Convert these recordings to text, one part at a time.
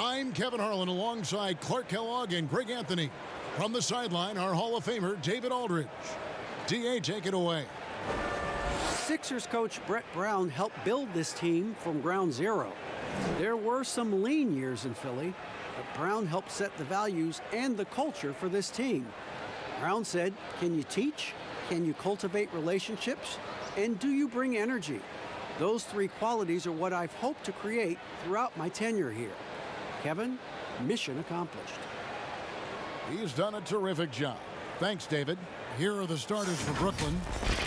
I'm Kevin Harlan alongside Clark Kellogg and Greg Anthony. From the sideline, our Hall of Famer, David Aldridge. DA, take it away. Sixers coach Brett Brown helped build this team from ground zero. There were some lean years in Philly, but Brown helped set the values and the culture for this team. Brown said, "Can you teach? Can you cultivate relationships? And do you bring energy? Those three qualities are what I've hoped to create throughout my tenure here." Kevin, mission accomplished. He's done a terrific job. Thanks, David. Here are the starters for Brooklyn.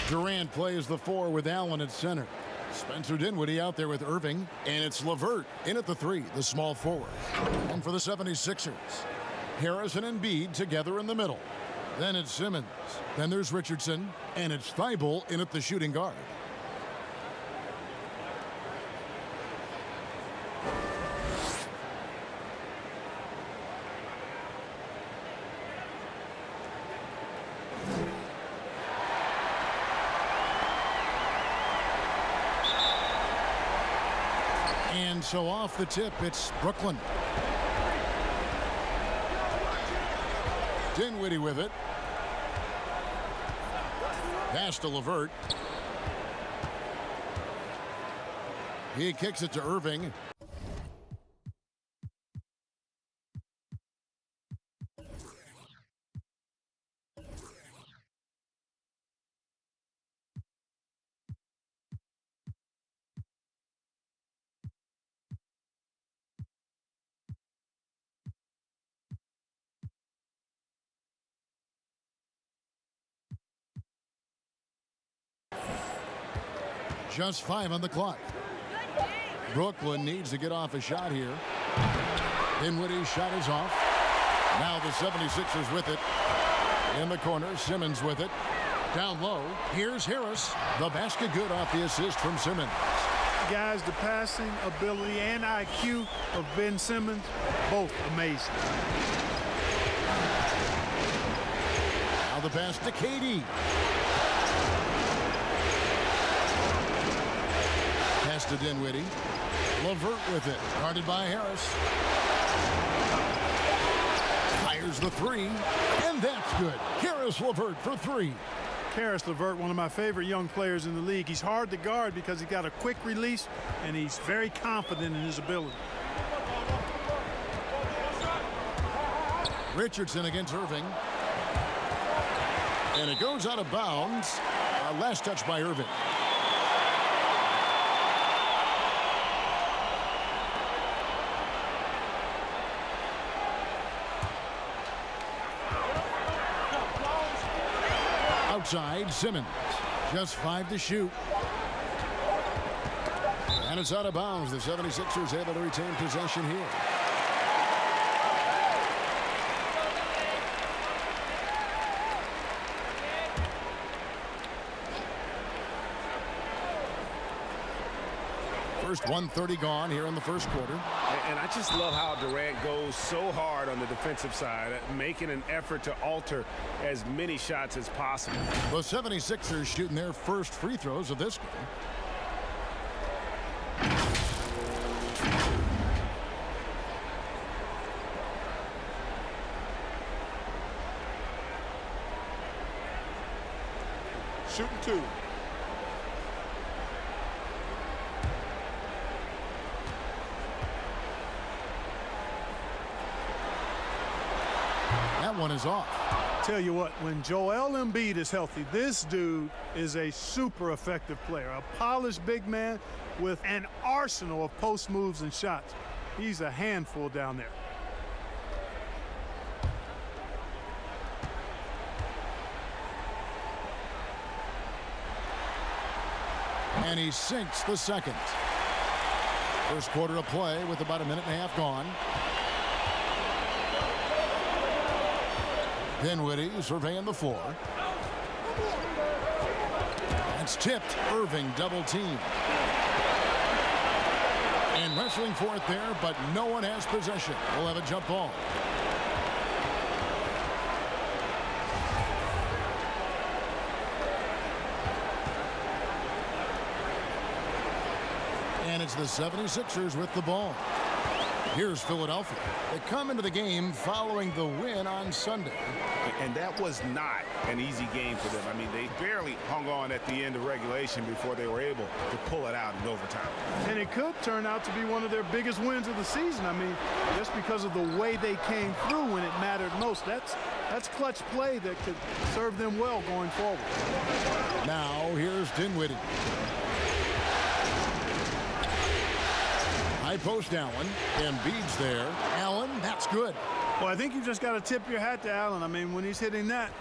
Durant plays the 4 with Allen at center. Spencer Dinwiddie out there with Irving. And it's LeVert in at the 3, the small forward. And for the 76ers, Harris and Embiid together in the middle. Then it's Simmons. Then there's Richardson. And it's Thibault in at the shooting guard. And so off the tip, it's Brooklyn. Dinwiddie with it. Pass to LeVert. He kicks it to Irving. Just 5 on the clock. Brooklyn needs to get off a shot here. Dinwiddie's shot is off. Now the 76ers with it. In the corner, Simmons with it. Down low, here's Harris. The basket good off the assist from Simmons. Guys, the passing ability and IQ of Ben Simmons, both amazing. Now the pass to KD. Pass to Dinwiddie. LeVert with it. Guarded by Harris. Fires the 3. And that's good. Harris LeVert for 3. Caris LeVert, one of my favorite young players in the league. He's hard to guard because he's got a quick release, and he's very confident in his ability. Richardson against Irving. And it goes out of bounds. Last touch by Irving. Outside, Simmons. Just 5 to shoot. And it's out of bounds. The 76ers able to retain possession here. First 1:30 gone here in the first quarter. And I just love how Durant goes so hard on the defensive side, making an effort to alter as many shots as possible. The 76ers shooting their first free throws of this game. Shooting 2. That one is off. Tell you what, when Joel Embiid is healthy, this dude is a super effective player. A polished big man with an arsenal of post moves and shots. He's a handful down there. And he sinks the second. First quarter of play with about a minute and a half gone. Dinwiddie surveying the floor. It's tipped. Irving double team. And wrestling for it there, but no one has possession. We'll have a jump ball. And it's the 76ers with the ball. Here's Philadelphia. They come into the game following the win on Sunday. And that was not an easy game for them. I mean, they barely hung on at the end of regulation before they were able to pull it out in overtime. And it could turn out to be one of their biggest wins of the season. I mean, just because of the way they came through when it mattered most. That's clutch play that could serve them well going forward. Now here's Dinwiddie. High post Allen. Embiid's there. Allen, that's good. Well, I think you just got to tip your hat to Allen. I mean, when he's hitting that,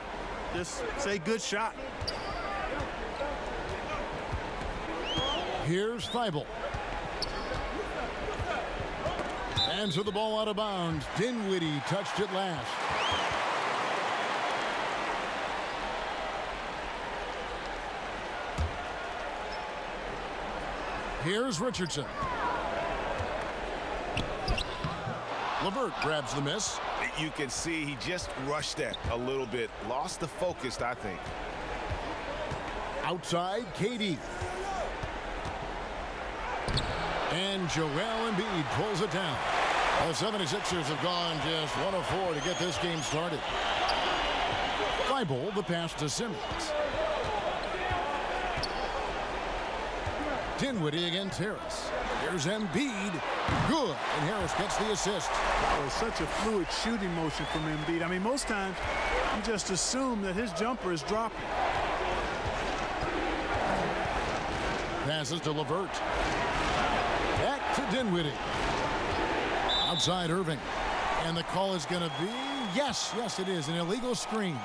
just say good shot. Here's Thibault. And so the ball out of bounds. Dinwiddie touched it last. Here's Richardson. LeVert grabs the miss. You can see he just rushed that a little bit. Lost the focus, I think. Outside, KD. And Joel Embiid pulls it down. The 76ers have gone just 1 of 4 to get this game started. Thibault, the pass to Simmons. Dinwiddie against Harris. Here's Embiid. Good. And Harris gets the assist. Oh, such a fluid shooting motion from Embiid. I mean, most times you just assume that his jumper is dropping. Passes to LeVert. Back to Dinwiddie. Outside Irving. And the call is going to be, yes, it is, an illegal screen.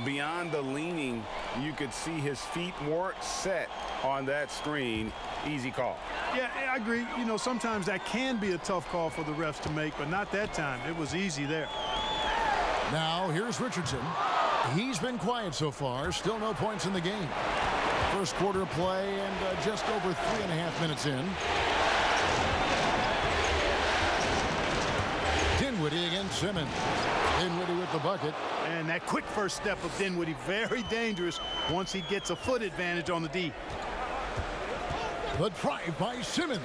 Beyond the leaning, you could see his feet weren't set on that screen. Easy call. Yeah, I agree. You know, sometimes that can be a tough call for the refs to make, but not that time. It was easy there. Now, here's Richardson. He's been quiet so far. Still no points in the game. First quarter of play and just over 3.5 minutes in. Dinwiddie against Simmons. Dinwiddie with the bucket. And that quick first step of Dinwiddie, very dangerous once he gets a foot advantage on the D. The drive by Simmons.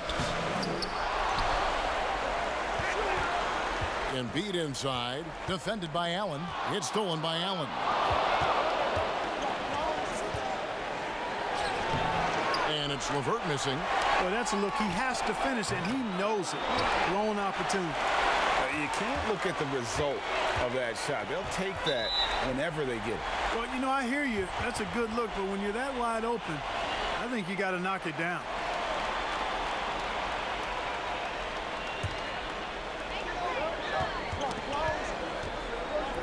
Embiid inside. Defended by Allen. It's stolen by Allen. And it's LeVert missing. Well, that's a look. He has to finish, and he knows it. Blown opportunity. You can't look at the result of that shot. They'll take that whenever they get it. Well, you know, I hear you. That's a good look, but when you're that wide open, I think you got to knock it down.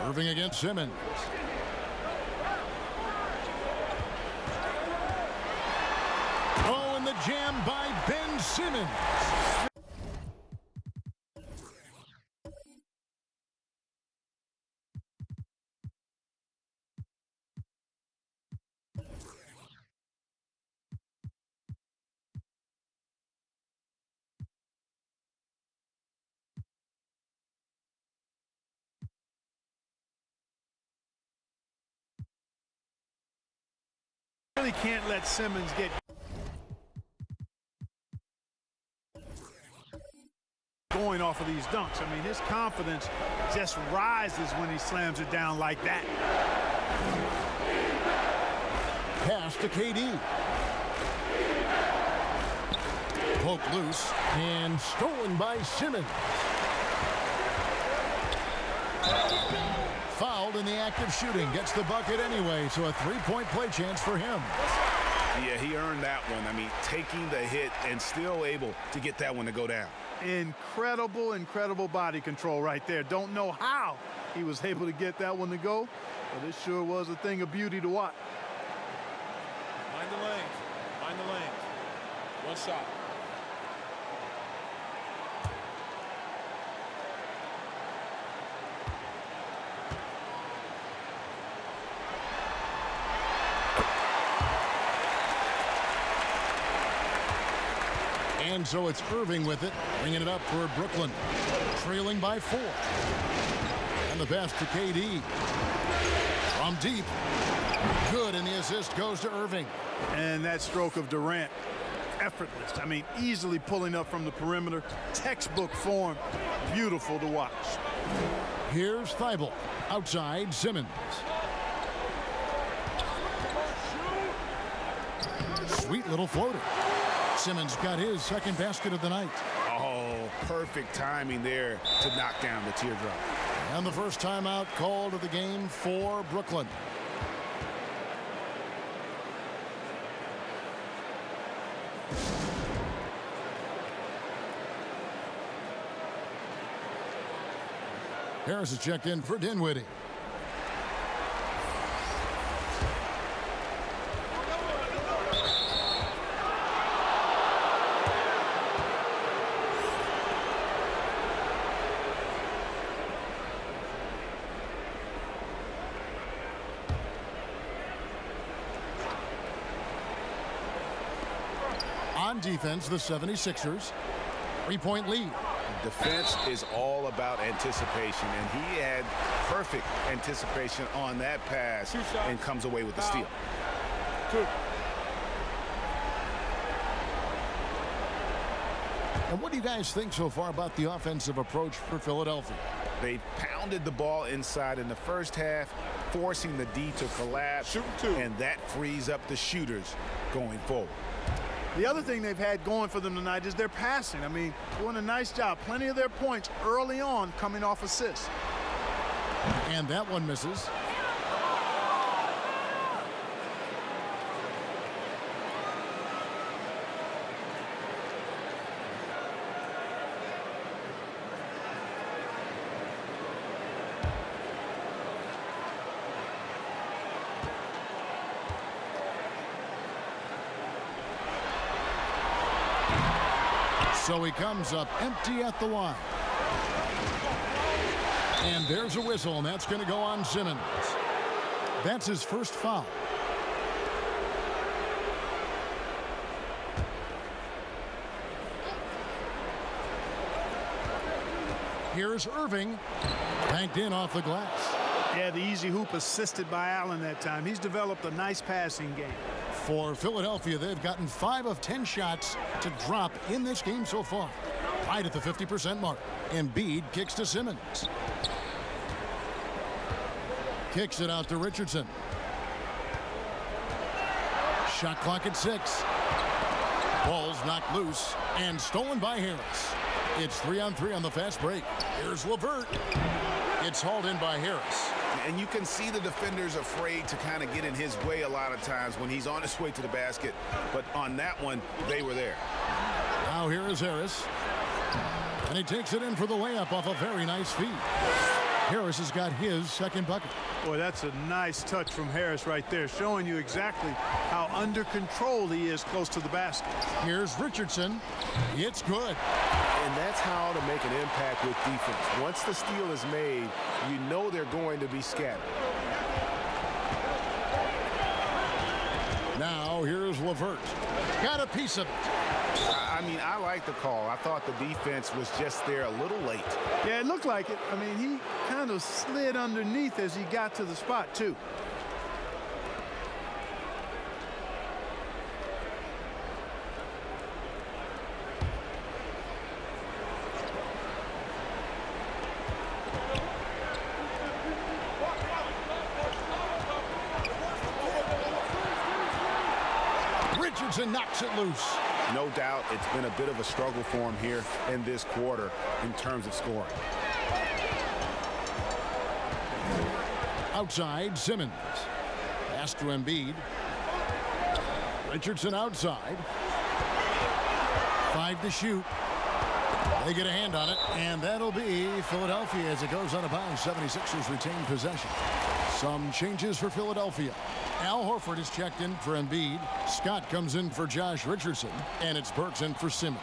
Irving against Simmons. Oh, and the jam by Ben Simmons. Really can't let Simmons get going off of these dunks. I mean, his confidence just rises when he slams it down like that. Pass to KD. Poke loose and stolen by Simmons. Fouled in the act of shooting. Gets the bucket anyway, so a three-point play chance for him. Yeah, he earned that one. I mean, taking the hit and still able to get that one to go down. Incredible body control right there. Don't know how he was able to get that one to go, but it sure was a thing of beauty to watch. Mind the lanes. Mind the lanes. One shot. And so it's Irving with it, bringing it up for Brooklyn, trailing by 4. And the pass to KD. From deep. Good, and the assist goes to Irving. And that stroke of Durant effortless. I mean, easily pulling up from the perimeter. Textbook form. Beautiful to watch. Here's Thibault. Outside, Simmons. Sweet little floater. Simmons got his second basket of the night. Oh, perfect timing there to knock down the teardrop. And the first timeout called of the game for Brooklyn. Harris is checked in for Dinwiddie. On defense, the 76ers. 3-point lead. Defense is all about anticipation, and he had perfect anticipation on that pass and comes away with the steal. And what do you guys think so far about the offensive approach for Philadelphia? They pounded the ball inside in the first half, forcing the D to collapse, and that frees up the shooters going forward. The other thing they've had going for them tonight is their passing. I mean, doing a nice job. Plenty of their points early on coming off assists. And that one misses. So he comes up empty at the line. And there's a whistle, and that's going to go on Simmons. That's his first foul. Here's Irving. Banked in off the glass. Yeah, the easy hoop assisted by Allen that time. He's developed a nice passing game. For Philadelphia, they've gotten 5 of 10 shots to drop in this game so far. Right at the 50% mark. Embiid kicks to Simmons. Kicks it out to Richardson. Shot clock at 6. Ball's knocked loose and stolen by Harris. It's 3-on-3 on the fast break. Here's LeVert. It's hauled in by Harris. And you can see the defenders afraid to kind of get in his way a lot of times when he's on his way to the basket. But on that one, they were there. Now here is Harris. And he takes it in for the layup off a very nice feed. Harris has got his second bucket. Boy, that's a nice touch from Harris right there, showing you exactly how under control he is close to the basket. Here's Richardson. It's good. And that's how to make an impact with defense. Once the steal is made, you know they're going to be scattered. Now here's LeVert. Got a piece of it. I mean, I like the call. I thought the defense was just there a little late. Yeah, it looked like it. I mean, he kind of slid underneath as he got to the spot, too. Richardson knocks it loose. No doubt it's been a bit of a struggle for him here in this quarter in terms of scoring. Outside, Simmons. Pass to Embiid. Richardson outside. 5 to shoot. They get a hand on it, and that'll be Philadelphia as it goes out of bounds. 76ers retain possession. Some changes for Philadelphia. Al Horford is checked in for Embiid. Scott comes in for Josh Richardson. And it's Burks in for Simmons.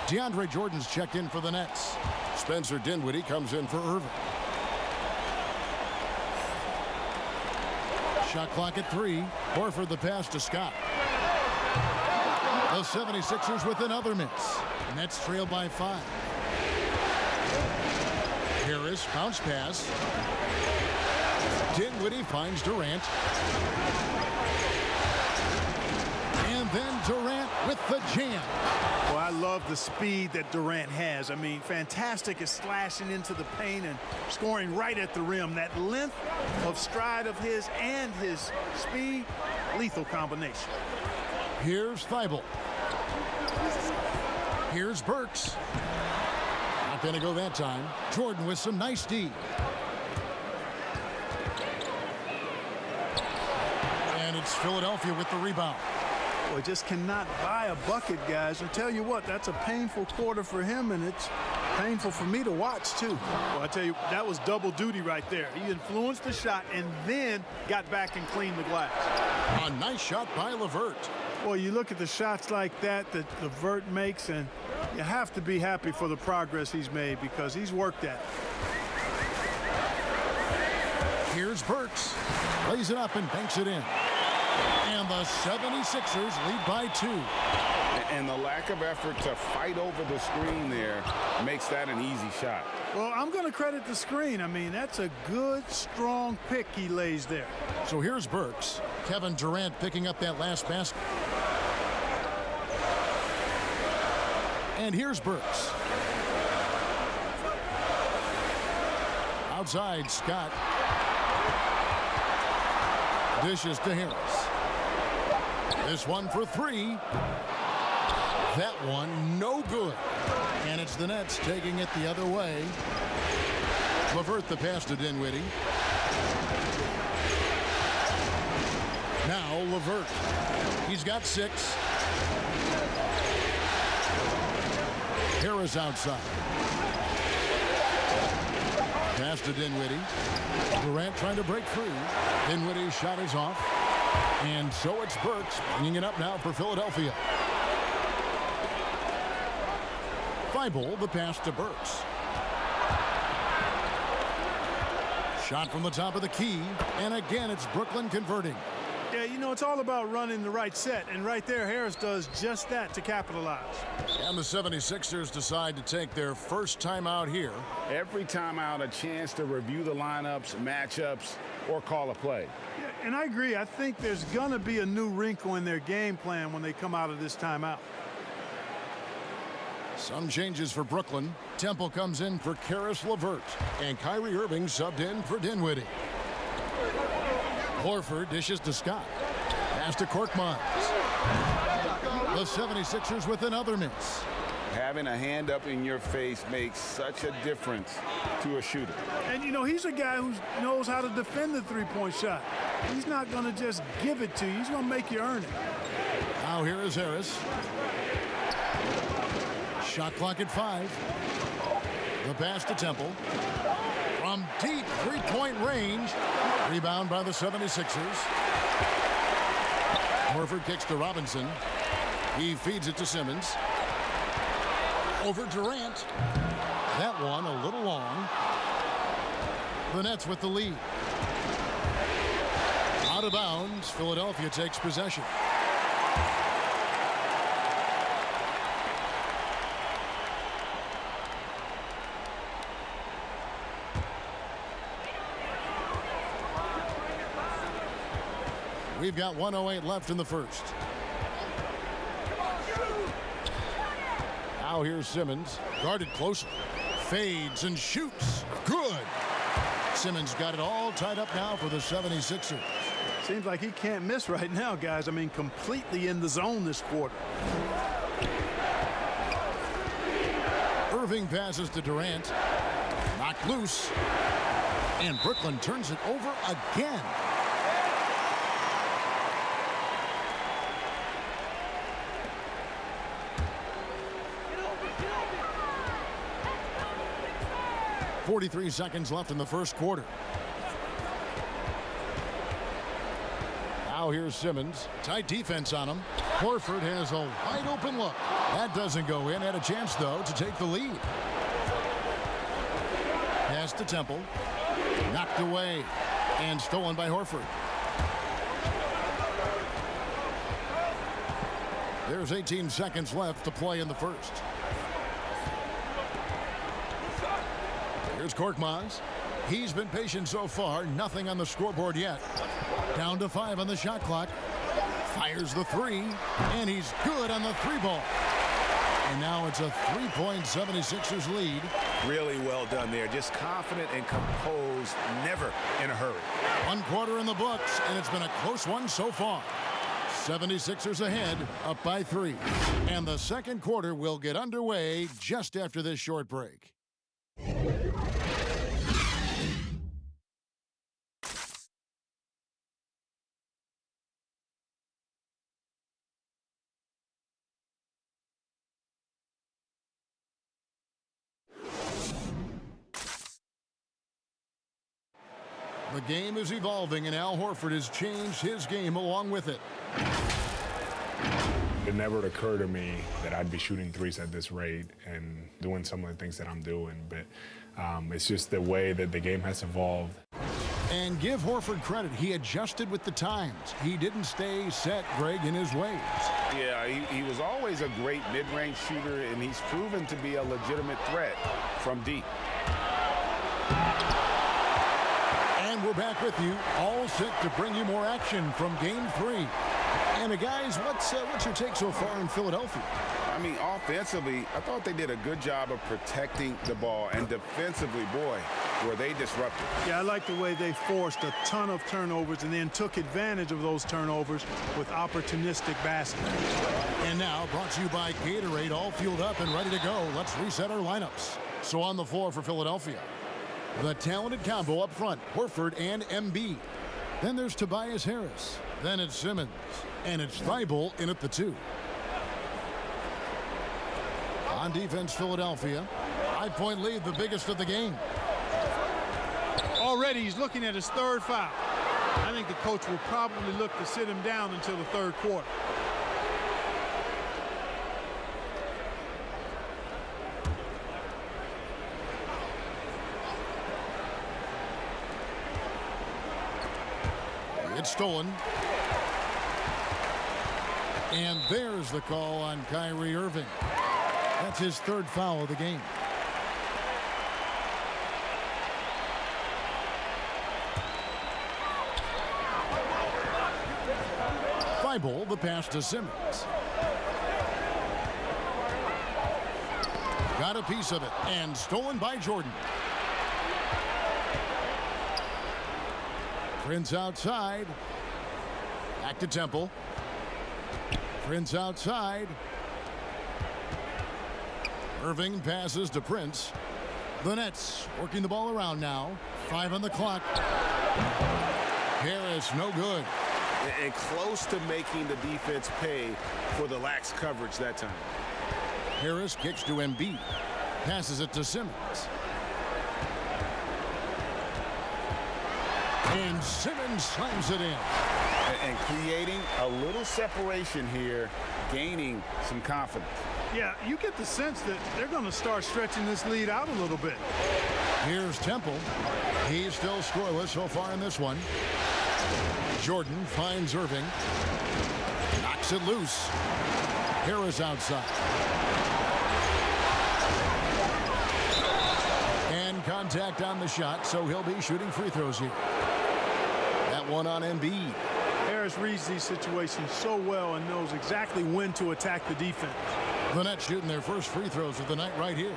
DeAndre Jordan's checked in for the Nets. Spencer Dinwiddie comes in for Irving. Shot clock at 3. Horford the pass to Scott. The 76ers with another miss. Nets trail by 5. Harris bounce pass. Dinwiddie finds Durant. And then Durant with the jam. Well, I love the speed that Durant has. I mean, fantastic at slashing into the paint and scoring right at the rim. That length of stride of his and his speed, lethal combination. Here's Thibault. Here's Burks. Not going to go that time. Jordan with some nice D. And it's Philadelphia with the rebound. Boy, just cannot buy a bucket, guys. And tell you what, that's a painful quarter for him, and it's painful for me to watch, too. Well, I tell you, that was double duty right there. He influenced the shot and then got back and cleaned the glass. A nice shot by LeVert. Well, you look at the shots like that LeVert makes, and you have to be happy for the progress he's made because he's worked at it. Here's Burks. Lays it up and banks it in. And the 76ers lead by 2. And the lack of effort to fight over the screen there makes that an easy shot. Well, I'm going to credit the screen. I mean, that's a good, strong pick he lays there. So here's Burks. Kevin Durant picking up that last basket. And here's Burks. Outside, Scott. Dishes to Harris. This one for 3. That one no good. And it's the Nets taking it the other way. LeVert the pass to Dinwiddie. Now LeVert. He's got 6. Harris outside. Pass to Dinwiddie. Durant trying to break free. Dinwiddie's shot is off. And so it's Burks bringing it up now for Philadelphia. Thibault the pass to Burks. Shot from the top of the key. And again, it's Brooklyn converting. Yeah, you know, it's all about running the right set. And right there, Harris does just that to capitalize. And the 76ers decide to take their first timeout here. Every timeout, a chance to review the lineups, matchups, or call a play. Yeah, and I agree. I think there's going to be a new wrinkle in their game plan when they come out of this timeout. Some changes for Brooklyn. Temple comes in for Karis LeVert. And Kyrie Irving subbed in for Dinwiddie. Horford dishes to Scott. Pass to Korkmaz. The 76ers with another miss. Having a hand up in your face makes such a difference to a shooter. And, you know, he's a guy who knows how to defend the three-point shot. He's not going to just give it to you. He's going to make you earn it. Now here is Harris. Shot clock at 5. The pass to Temple. From deep three-point range. Rebound by the 76ers. Horford kicks to Robinson. He feeds it to Simmons. Over Durant. That one a little long. The Nets with the lead. Out of bounds. Philadelphia takes possession. We've got 1:08 left in the first. Now here's Simmons. Guarded closely. Fades and shoots. Good. Simmons got it all tied up now for the 76ers. Seems like he can't miss right now, guys. I mean, completely in the zone this quarter. Irving passes to Durant. Knocked loose. And Brooklyn turns it over again. .43 seconds left in the first quarter. Now here's Simmons. Tight defense on him. Horford has a wide open look. That doesn't go in. Had a chance, though, to take the lead. Pass to Temple. Knocked away. And stolen by Horford. There's 18 seconds left to play in the first. Here's Korkmaz. He's been patient so far. Nothing on the scoreboard yet. Down to 5 on the shot clock. Fires the three, and he's good on the three ball. And now it's a 3-point 76ers lead. Really well done there. Just confident and composed, never in a hurry. 1 quarter in the books, and it's been a close one so far. 76ers ahead, up by 3. And the second quarter will get underway just after this short break. The game is evolving, and Al Horford has changed his game along with it. It never occurred to me that I'd be shooting threes at this rate and doing some of the things that I'm doing, but it's just the way that the game has evolved. And give Horford credit. He adjusted with the times. He didn't stay set, Greg, in his ways. Yeah, he was always a great mid-range shooter, and he's proven to be a legitimate threat from deep. And we're back with you, all set to bring you more action from Game 3. And guys, what's your take so far in Philadelphia? I mean, offensively, I thought they did a good job of protecting the ball, and defensively, boy, were they disruptive. Yeah, I like the way they forced a ton of turnovers and then took advantage of those turnovers with opportunistic baskets. And now, brought to you by Gatorade, all fueled up and ready to go. Let's reset our lineups. So on the floor for Philadelphia, the talented combo up front, Horford and Embiid. Then there's Tobias Harris. Then it's Simmons. And it's Thibault in at the 2. On defense, Philadelphia. 5-point lead, the biggest of the game. Already he's looking at his third foul. I think the coach will probably look to sit him down until the third quarter. It's stolen. And there's the call on Kyrie Irving. That's his third foul of the game. Thibault, the pass to Simmons. Got a piece of it, and stolen by Jordan. Prince outside. Back to Temple. Prince outside. Irving passes to Prince. The Nets working the ball around now. 5 on the clock. Harris, no good. And close to making the defense pay for the lax coverage that time. Harris kicks to Embiid. Passes it to Simmons. And Simmons slams it in. And creating a little separation here, gaining some confidence. Yeah, you get the sense that they're going to start stretching this lead out a little bit. Here's Temple. He's still scoreless so far in this one. Jordan finds Irving. Knocks it loose. Harris outside. And contact on the shot, so he'll be shooting free throws here. That one on Embiid. Harris reads these situations so well and knows exactly when to attack the defense. The Nets shooting their first free throws of the night right here.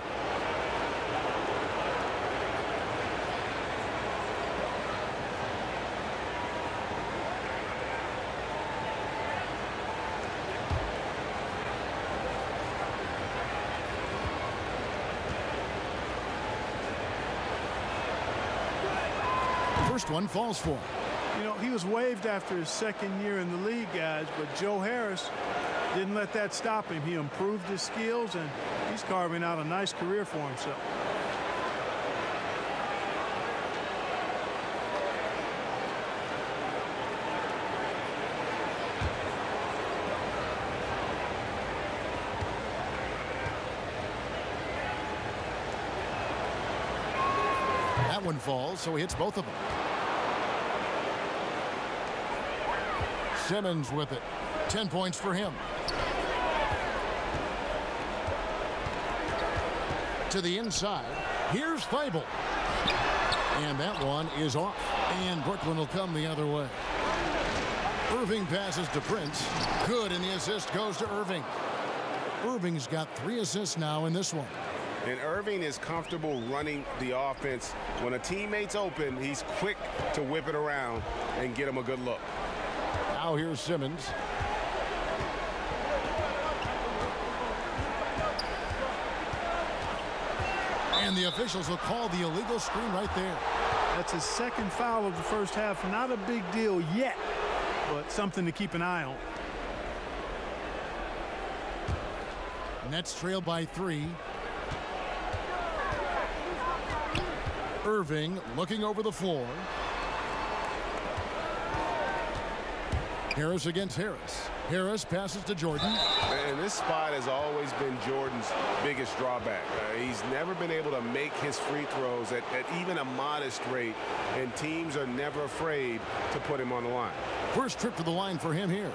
First one falls for him. You know, he was waived after his second year in the league, guys, but Joe Harris didn't let that stop him. He improved his skills, and he's carving out a nice career for himself. That one falls, so he hits both of them. Simmons with it. 10 points for him. To the inside. Here's Thibault. And that one is off. And Brooklyn will come the other way. Irving passes to Prince. Good, and the assist goes to Irving. Irving's got 3 assists now in this one. And Irving is comfortable running the offense. When a teammate's open, he's quick to whip it around and get him a good look. Now here's Simmons. And the officials will call the illegal screen right there. That's his second foul of the first half. Not a big deal yet, but something to keep an eye on. Nets trail by 3. Irving looking over the floor. Harris against Harris. Harris passes to Jordan. And this spot has always been Jordan's biggest drawback. He's never been able to make his free throws at even a modest rate, and teams are never afraid to put him on the line. First trip to the line for him here.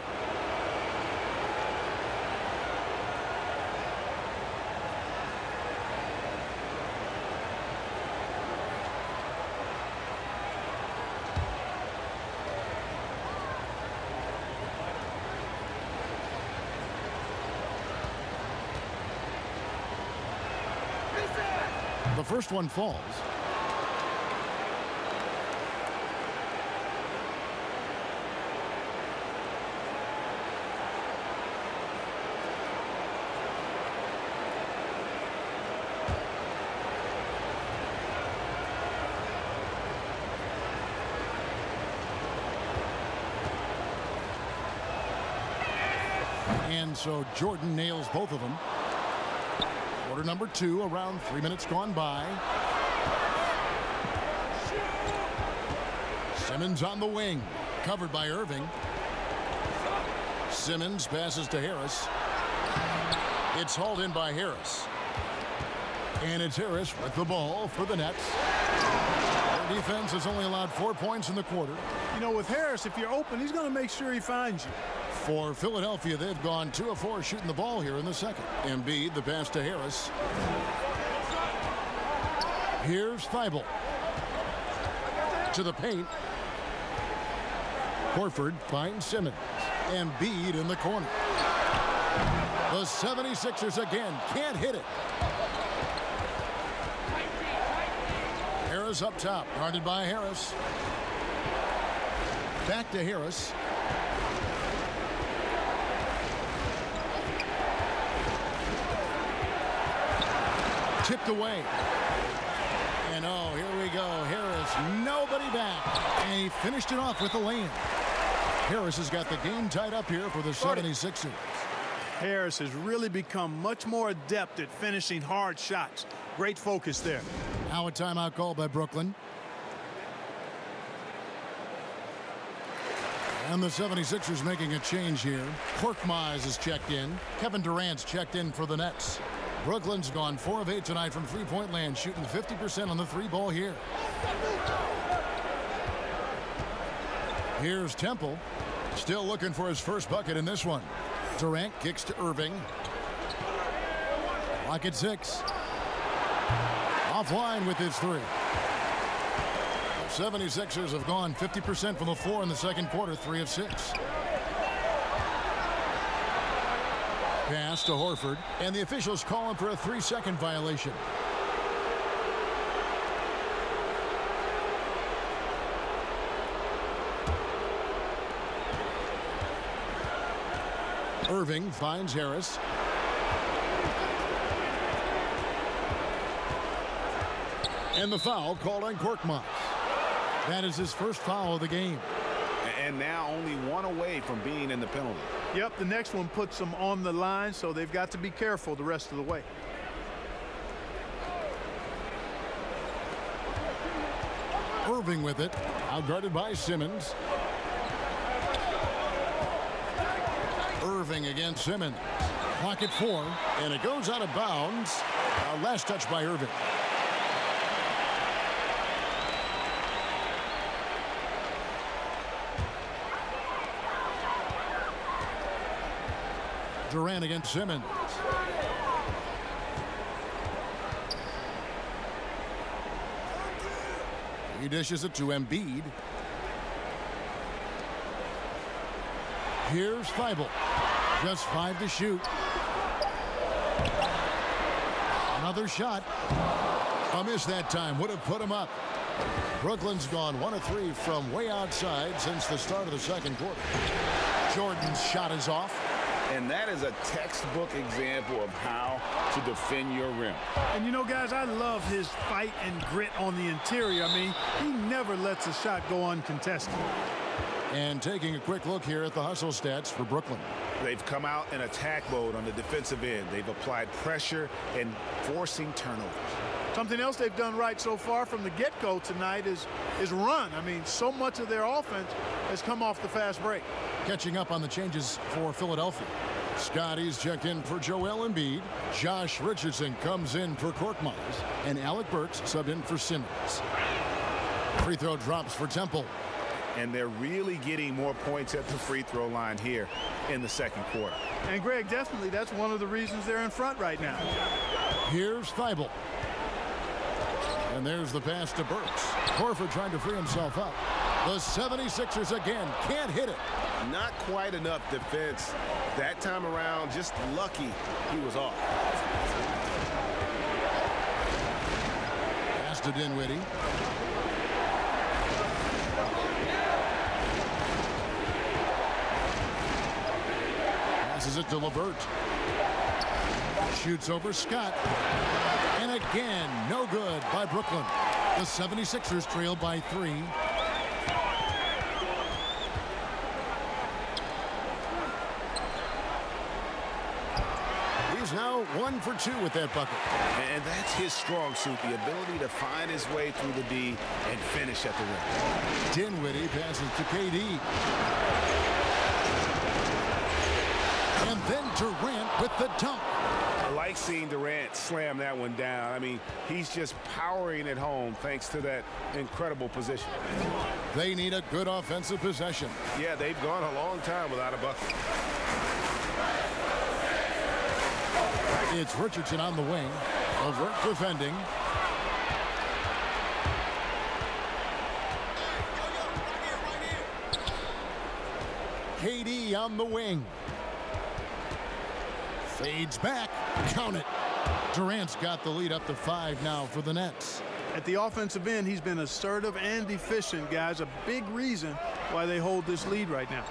The first one falls. And so Jordan nails both of them. Quarter number 2, around 3 minutes gone by. Simmons on the wing, covered by Irving. Simmons passes to Harris. It's hauled in by Harris. And it's Harris with the ball for the Nets. Their defense has only allowed 4 points in the quarter. You know, with Harris, if you're open, he's going to make sure he finds you. For Philadelphia, they've gone 2 of 4 shooting the ball here in the second. Embiid, the pass to Harris. Here's Thibault. To the paint. Horford finds Simmons. Embiid in the corner. The 76ers again can't hit it. Harris up top, guarded by Harris. Back to Harris. Tipped away. And oh, here we go. Harris, nobody back. And he finished it off with the lane. Harris has got the game tied up here for the 76ers. Harris has really become much more adept at finishing hard shots. Great focus there. Now a timeout call by Brooklyn. And the 76ers making a change here. Korkmaz is checked in. Kevin Durant's checked in for the Nets. Brooklyn's gone 4 of 8 tonight from three-point land, shooting 50% on the 3-ball here. Here's Temple, still looking for his first bucket in this one. Durant kicks to Irving. Clock at 6. Offline with his 3. The 76ers have gone 50% from the floor in the second quarter, 3 of 6. Pass to Horford, and the officials call him for a 3-second violation. Irving finds Harris. And the foul called on Korkmaz. That is his first foul of the game. And now only 1 away from being in the penalty. Yep, the next one puts them on the line, so they've got to be careful the rest of the way. Irving with it, outguarded by Simmons. Irving against Simmons. Clock at 4, and it goes out of bounds. Last touch by Irving. Durant against Simmons. He dishes it to Embiid. Here's Thibault. Just 5 to shoot. Another shot. A miss that time. Would have put him up. Brooklyn's gone 1 of 3 from way outside since the start of the second quarter. Jordan's shot is off. And that is a textbook example of how to defend your rim. And you know, guys, I love his fight and grit on the interior. I mean, he never lets a shot go uncontested. And taking a quick look here at the hustle stats for Brooklyn. They've come out in attack mode on the defensive end. They've applied pressure and forcing turnovers. Something else they've done right so far from the get-go tonight is run. I mean, so much of their offense has come off the fast break. Catching up on the changes for Philadelphia. Scotty's checked in for Joel Embiid. Josh Richardson comes in for Korkmaz. And Alec Burks subbed in for Simmons. Free throw drops for Temple. And they're really getting more points at the free throw line here in the second quarter. And, Greg, definitely that's one of the reasons they're in front right now. Here's Thibault. And there's the pass to Burks. Horford trying to free himself up. The 76ers again can't hit it. Not quite enough defense that time around. Just lucky he was off. Pass to Dinwiddie. Passes it to LeVert. Shoots over Scott. And again, no good by Brooklyn. The 76ers trail by 3. He's now 1 for 2 with that bucket. And that's his strong suit, the ability to find his way through the D and finish at the rim. Dinwiddie passes to KD. And then Durant with the dunk. I like seeing Durant slam that one down. I mean, he's just powering it home thanks to that incredible position. They need a good offensive possession. Yeah, they've gone a long time without a bucket. It's Richardson on the wing. LeVert defending. KD on the wing. Fades back. Count it. Durant's got the lead up to 5 now for the Nets. At the offensive end, he's been assertive and efficient, guys. A big reason why they hold this lead right now.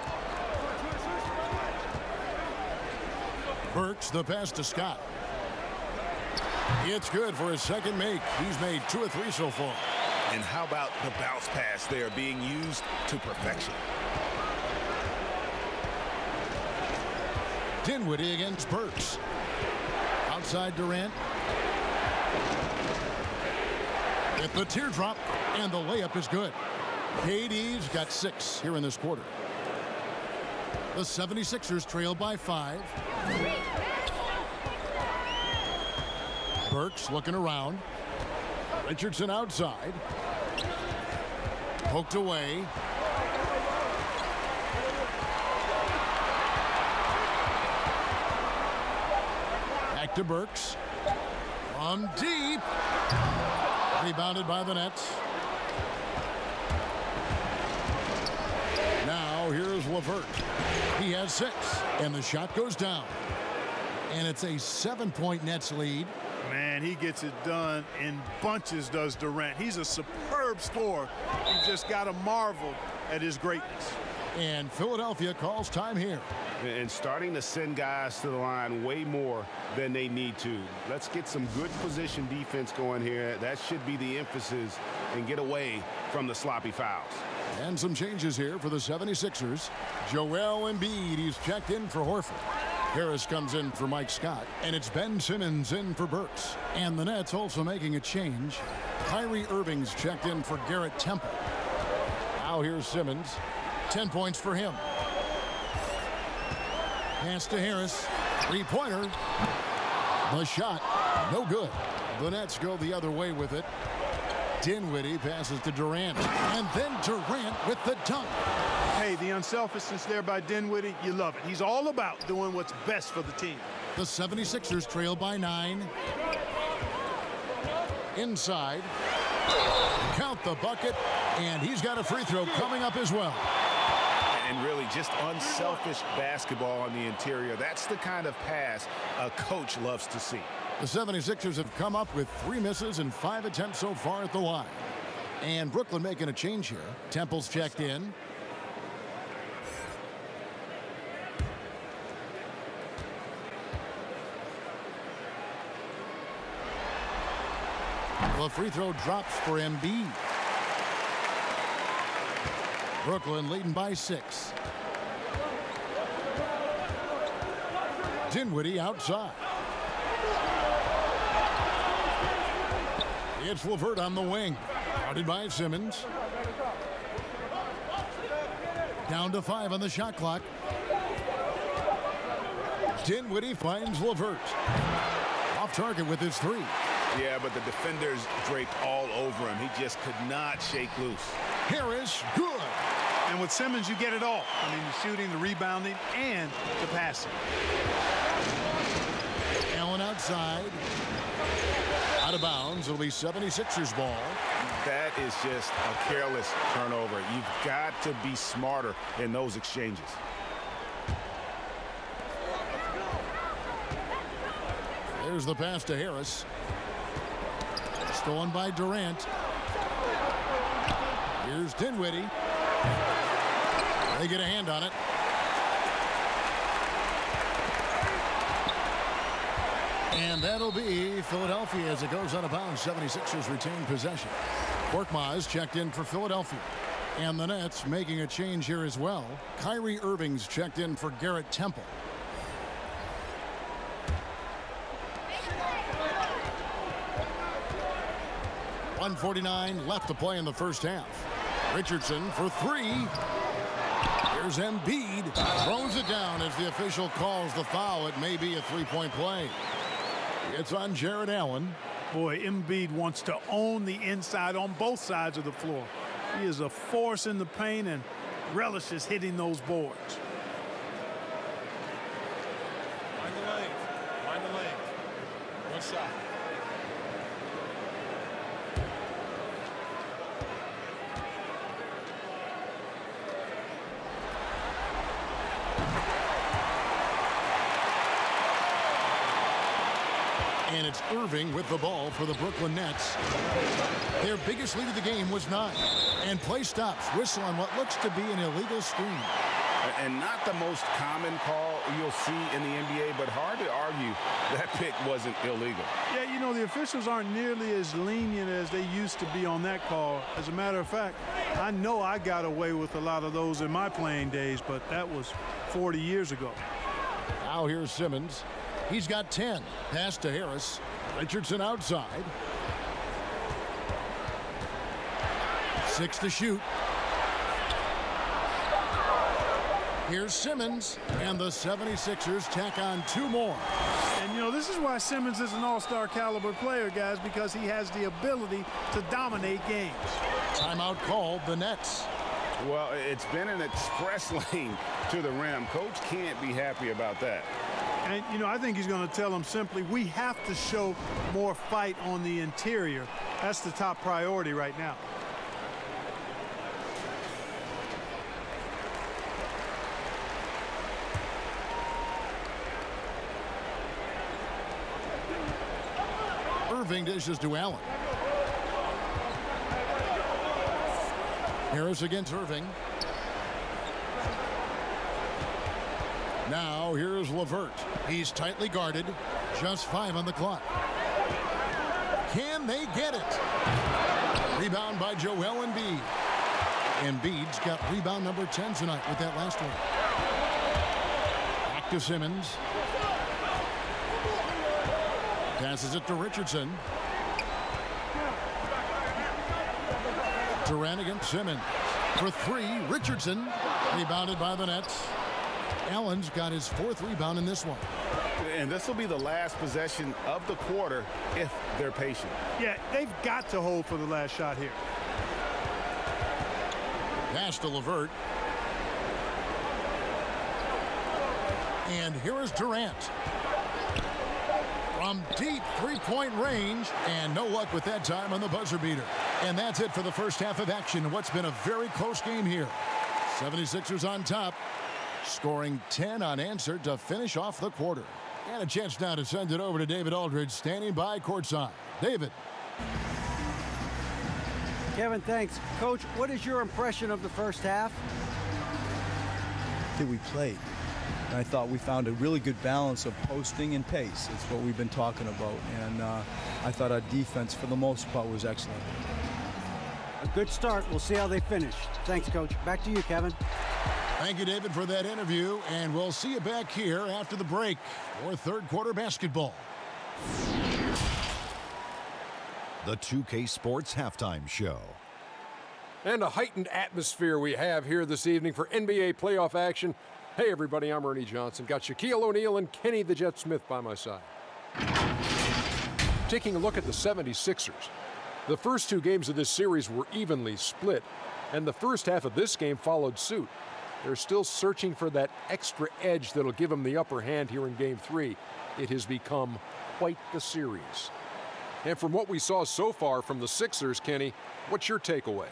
Burks the pass to Scott. It's good for his second make. He's made 2 of 3 so far. And how about the bounce pass there being used to perfection? Dinwiddie against Burks. Outside Durant. At the teardrop, and the layup is good. KD's got 6 here in this quarter. The 76ers trail by 5. Burks looking around. Richardson outside. Poked away. Back to Burks. From deep. Rebounded by the Nets. Now here's LeVert. He has 6. And the shot goes down. And it's a 7-point Nets lead. Man, he gets it done in bunches, does Durant. He's a superb scorer. You just got to marvel at his greatness. And Philadelphia calls time here. And starting to send guys to the line way more than they need to. Let's get some good position defense going here. That should be the emphasis, and get away from the sloppy fouls. And some changes here for the 76ers. Joel Embiid, he's checked in for Horford. Harris comes in for Mike Scott. And it's Ben Simmons in for Burks. And the Nets also making a change. Kyrie Irving's checked in for Garrett Temple. Now here's Simmons. 10 points for him. Pass to Harris. 3-pointer. The shot. No good. The Nets go the other way with it. Dinwiddie passes to Durant. And then Durant with the dunk. Hey, the unselfishness there by Dinwiddie, you love it. He's all about doing what's best for the team. The 76ers trail by 9. Inside. Count the bucket. And he's got a free throw coming up as well. and really just unselfish basketball on the interior. That's the kind of pass a coach loves to see. The 76ers have come up with 3 misses and 5 attempts so far at the line. And Brooklyn making a change here. Temple's checked in. The free throw drops for Embiid. Brooklyn leading by 6. Dinwiddie outside. It's LeVert on the wing. Guarded by Simmons. Down to 5 on the shot clock. Dinwiddie finds LeVert. Off target with his 3. Yeah, but the defenders draped all over him. He just could not shake loose. Harris, good. And with Simmons, you get it all. I mean, the shooting, the rebounding, and the passing. Allen outside. Out of bounds. It'll be 76ers ball. That is just a careless turnover. You've got to be smarter in those exchanges. There's the pass to Harris. Stolen by Durant. Here's Dinwiddie. They get a hand on it. And that'll be Philadelphia as it goes out of bounds. 76ers retain possession. Korkmaz checked in for Philadelphia. And the Nets making a change here as well. Kyrie Irving's checked in for Garrett Temple. .149 left to play in the first half. Richardson for 3. Here's Embiid. Throws it down as the official calls the foul. It may be a 3-point play. It's on Jared Allen. Boy, Embiid wants to own the inside on both sides of the floor. He is a force in the paint and relishes hitting those boards. Mind the lanes. Mind the lanes. One shot. And it's Irving with the ball for the Brooklyn Nets. Their biggest lead of the game was 9. And play stops. Whistle on what looks to be an illegal screen. And not the most common call you'll see in the NBA, but hard to argue that pick wasn't illegal. Yeah, you know, the officials aren't nearly as lenient as they used to be on that call. As a matter of fact, I know I got away with a lot of those in my playing days, but that was 40 years ago. Now here's Simmons. He's got 10. Pass to Harris. Richardson outside. 6 to shoot. Here's Simmons, and the 76ers tack on 2 more. And, you know, this is why Simmons is an all-star caliber player, guys, because he has the ability to dominate games. Timeout called, the Nets. Well, it's been an express lane to the rim. Coach can't be happy about that. And, you know, I think he's going to tell them simply, we have to show more fight on the interior. That's the top priority right now. Irving dishes to Allen. Harris against Irving. Now here's LeVert. He's tightly guarded. Just 5 on the clock. Can they get it? Rebound by Joel Embiid. Embiid's got rebound number 10 tonight with that last one. Back to Simmons. Passes it to Richardson. Durant against Simmons. For 3, Richardson. Rebounded by the Nets. Allen's got his 4th rebound in this one. And this will be the last possession of the quarter if they're patient. Yeah, they've got to hold for the last shot here. Pass to LeVert. And here is Durant. From deep 3-point range, and no luck with that time on the buzzer beater. And that's it for the first half of action. What's been a very close game here. 76ers on top, scoring 10 unanswered to finish off the quarter. And a chance now to send it over to David Aldridge, standing by courtside. David. Kevin, thanks. Coach, what is your impression of the first half? That we played. And I thought we found a really good balance of posting and pace. It's what we've been talking about. And I thought our defense, for the most part, was excellent. A good start. We'll see how they finish. Thanks, Coach. Back to you, Kevin. Thank you, David, for that interview. And we'll see you back here after the break for third quarter basketball. The 2K Sports Halftime Show. And a heightened atmosphere we have here this evening for NBA playoff action. Hey, everybody, I'm Ernie Johnson. Got Shaquille O'Neal and Kenny the Jet Smith by my side. Taking a look at the 76ers. The first two games of this series were evenly split, and the first half of this game followed suit. They're still searching for that extra edge that'll give them the upper hand here in Game 3. It has become quite the series. And from what we saw so far from the Sixers, Kenny, what's your takeaway?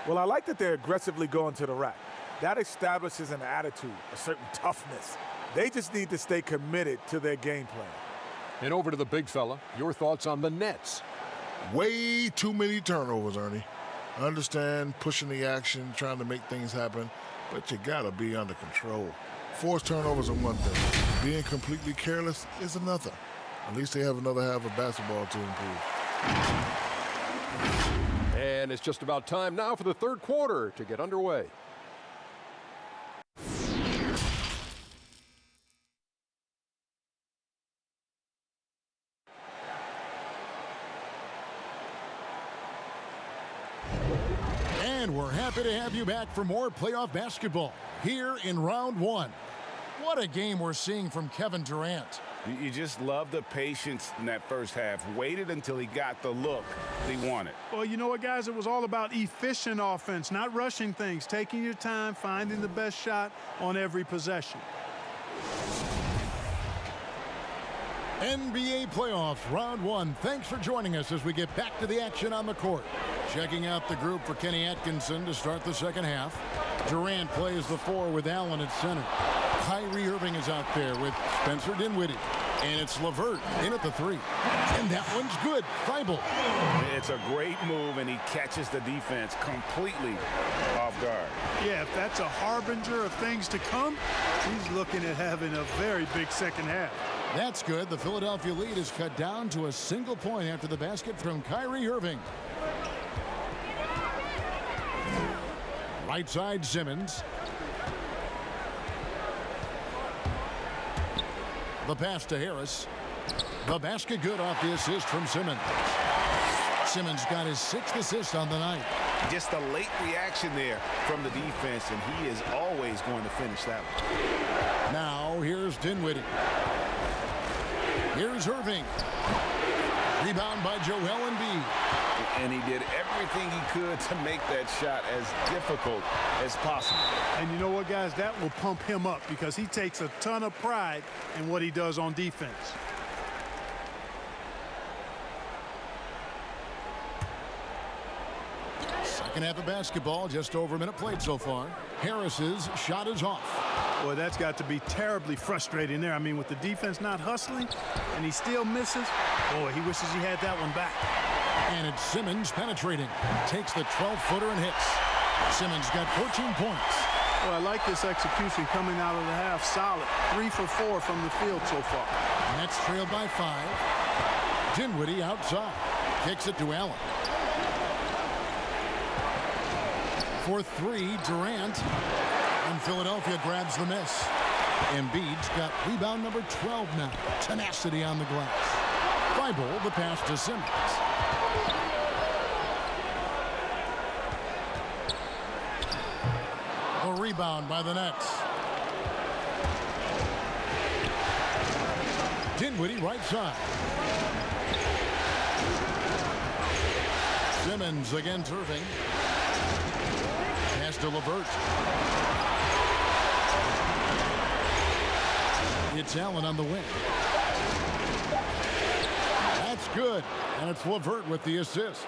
Well, I like that they're aggressively going to the rack. That establishes an attitude, a certain toughness. They just need to stay committed to their game plan. And over to the big fella, your thoughts on the Nets. Way too many turnovers, Ernie. I understand pushing the action, trying to make things happen, but you gotta be under control. Forced turnovers are one thing. Being completely careless is another. At least they have another half of basketball to improve. And it's just about time now for the third quarter to get underway. And we're happy to have you back for more playoff basketball here in round one. What a game we're seeing from Kevin Durant. You just love the patience in that first half. Waited until he got the look he wanted. Well, you know what, guys? It was all about efficient offense, not rushing things, taking your time, finding the best shot on every possession. NBA playoffs, round one. Thanks for joining us as we get back to the action on the court. Checking out the group for Kenny Atkinson to start the second half. Durant plays the 4 with Allen at center. Kyrie Irving is out there with Spencer Dinwiddie. And it's LeVert in at the 3. And that one's good. Thibault. It's a great move, and he catches the defense completely off guard. Yeah, if that's a harbinger of things to come, he's looking at having a very big second half. That's good. The Philadelphia lead is cut down to a single point after the basket from Kyrie Irving. Right side, Simmons. The pass to Harris. The basket good off the assist from Simmons. Simmons got his 6th assist on the night. Just a late reaction there from the defense, and he is always going to finish that one. Now here's Dinwiddie. Here's Irving. Rebound by Joel Embiid. And he did everything he could to make that shot as difficult as possible. And you know what, guys? That will pump him up because he takes a ton of pride in what he does on defense. Second half of basketball, just over a minute played so far. Harris's shot is off. Boy, that's got to be terribly frustrating there. I mean, with the defense not hustling and he still misses, boy, he wishes he had that one back. And it's Simmons penetrating. Takes the 12-footer and hits. Simmons got 14 points. Well, I like this execution coming out of the half. Solid. 3 for 4 from the field so far. Nets trailed by 5. Dinwiddie outside. Kicks it to Allen. For 3, Durant. And Philadelphia grabs the miss. Embiid's got rebound number 12 now. Tenacity on the glass. Thibault the pass to Simmons. A rebound by the Nets. Dinwiddie right side. Simmons against Irving. Pass to LeVert. It's Allen on the wing. That's good. And it's LeVert with the assist.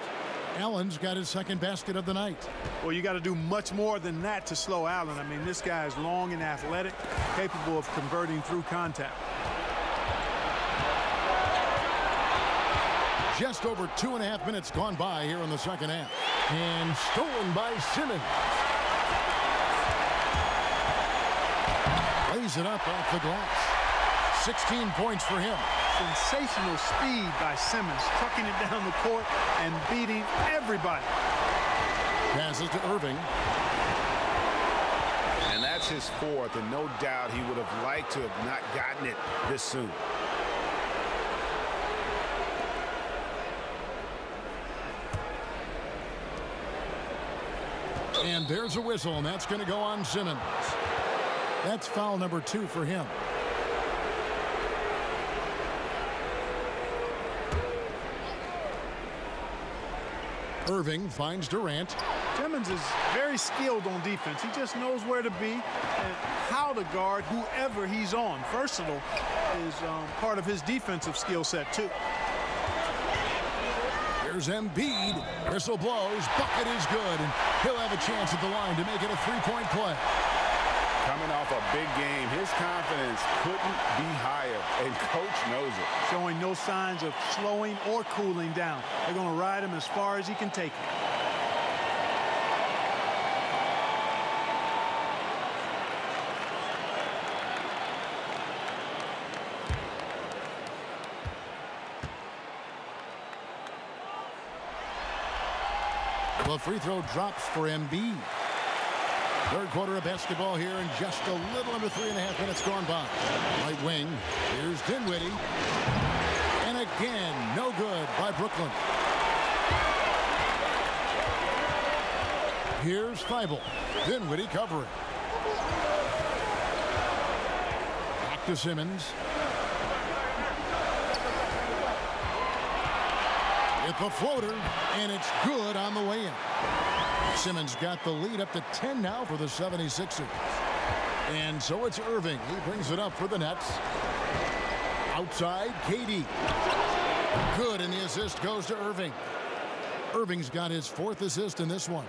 Allen's got his second basket of the night. Well, you got to do much more than that to slow Allen. I mean, this guy is long and athletic, capable of converting through contact. Just over 2.5 minutes gone by here in the second half. And stolen by Simmons. Lays it up off the glass. 16 points for him. Sensational speed by Simmons, trucking it down the court and beating everybody. Passes to Irving. And that's his fourth, and no doubt he would have liked to have not gotten it this soon. And there's a whistle, and that's going to go on Simmons. That's foul number 2 for him. Irving finds Durant. Simmons is very skilled on defense. He just knows where to be and how to guard whoever he's on. Versatile is part of his defensive skill set, too. Here's Embiid. Whistle blows. Bucket is good. And he'll have a chance at the line to make it a 3-point play. Coming off a big game, his confidence couldn't be higher, and coach knows it. Showing no signs of slowing or cooling down. They're going to ride him as far as he can take it. The free throw drops for Embiid. Third quarter of basketball here, and just a little under 3.5 minutes gone by. Right wing. Here's Dinwiddie. And again, no good by Brooklyn. Here's Feibel. Dinwiddie covering. Back to Simmons. With the floater, and it's good on the way in. Simmons got the lead up to 10 now for the 76ers. And so it's Irving. He brings it up for the Nets. Outside, KD. Good, and the assist goes to Irving. Irving's got his 4th assist in this one.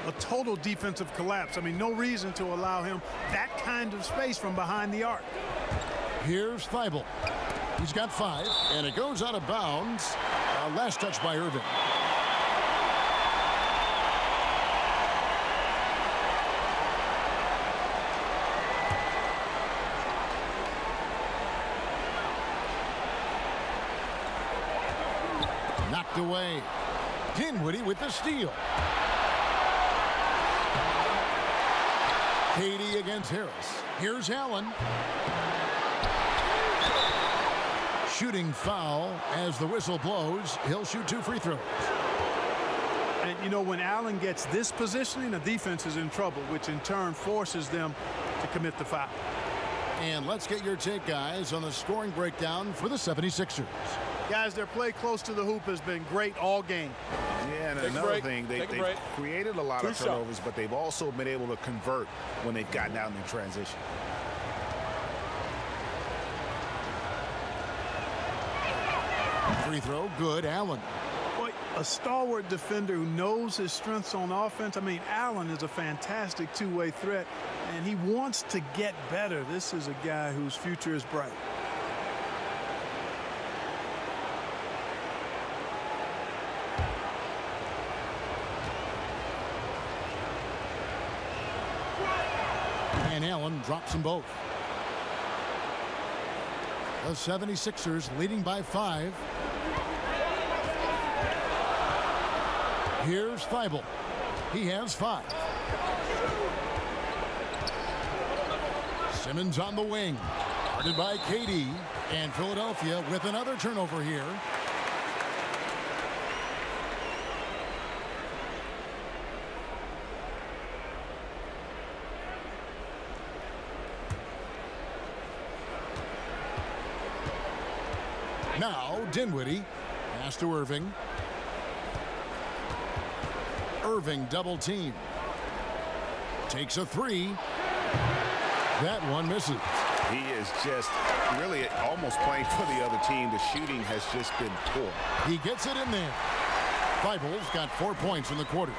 A total defensive collapse. I mean, no reason to allow him that kind of space from behind the arc. Here's Feibel. He's got 5, and it goes out of bounds. Last touch by Irving. Knocked away. Dinwiddie with the steal. KD against Harris. Here's Allen. Shooting foul as the whistle blows. He'll shoot 2 free throws. And, you know, when Allen gets this positioning, the defense is in trouble, which in turn forces them to commit the foul. And let's get your take, guys, on the scoring breakdown for the 76ers. Guys, their play close to the hoop has been great all game. Yeah, and another thing, they've created a lot of turnovers, but they've also been able to convert when they've gotten out in transition. Free throw, good. Allen. Boy, a stalwart defender who knows his strengths on offense. I mean, Allen is a fantastic two-way threat, and he wants to get better. This is a guy whose future is bright. And Allen drops them both. The 76ers leading by 5. Here's Feibel. He has 5. Simmons on the wing. Guarded by KD. And Philadelphia with another turnover here. Now Dinwiddie. Pass to Irving. Irving double team. Takes a 3. That one misses. He is just really almost playing for the other team. The shooting has just been poor. He gets it in there. Thibault's got 4 points in the quarter.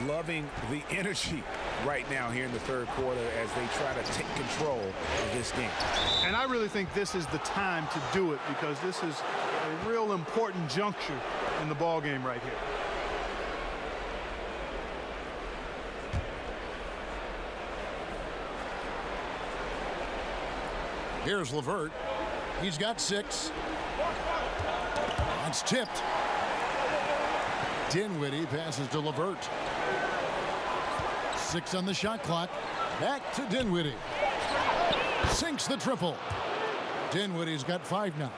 Loving the energy right now here in the third quarter as they try to take control of this game. And I really think this is the time to do it because this is a real important juncture in the ball game right here. Here's LeVert. He's got 6. That's tipped. Dinwiddie passes to LeVert. 6 on the shot clock. Back to Dinwiddie. Sinks the triple. Dinwiddie's got 5 now.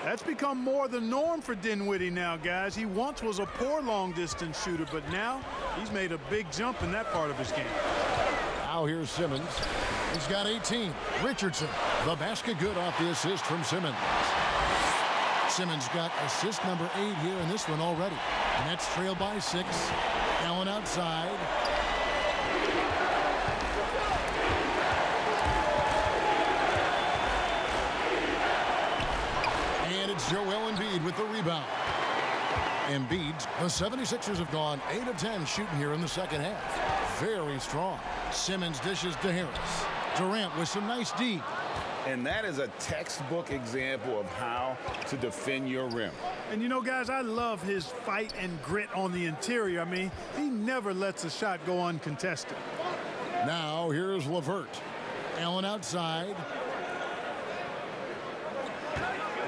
That's become more the norm for Dinwiddie now, guys. He once was a poor long-distance shooter, but now he's made a big jump in that part of his game. Now here's Simmons. He's got 18. Richardson, the basket good off the assist from Simmons. Simmons got assist number 8 here in this one already. Nets trail by 6. Allen outside. And it's Joel Embiid with the rebound. Embiid, the 76ers have gone 8 of 10 shooting here in the second half. Very strong. Simmons dishes to Harris. Durant with some nice D. And that is a textbook example of how to defend your rim. And you know, guys, I love his fight and grit on the interior. I mean, he never lets a shot go uncontested. Now here's LeVert. Allen outside.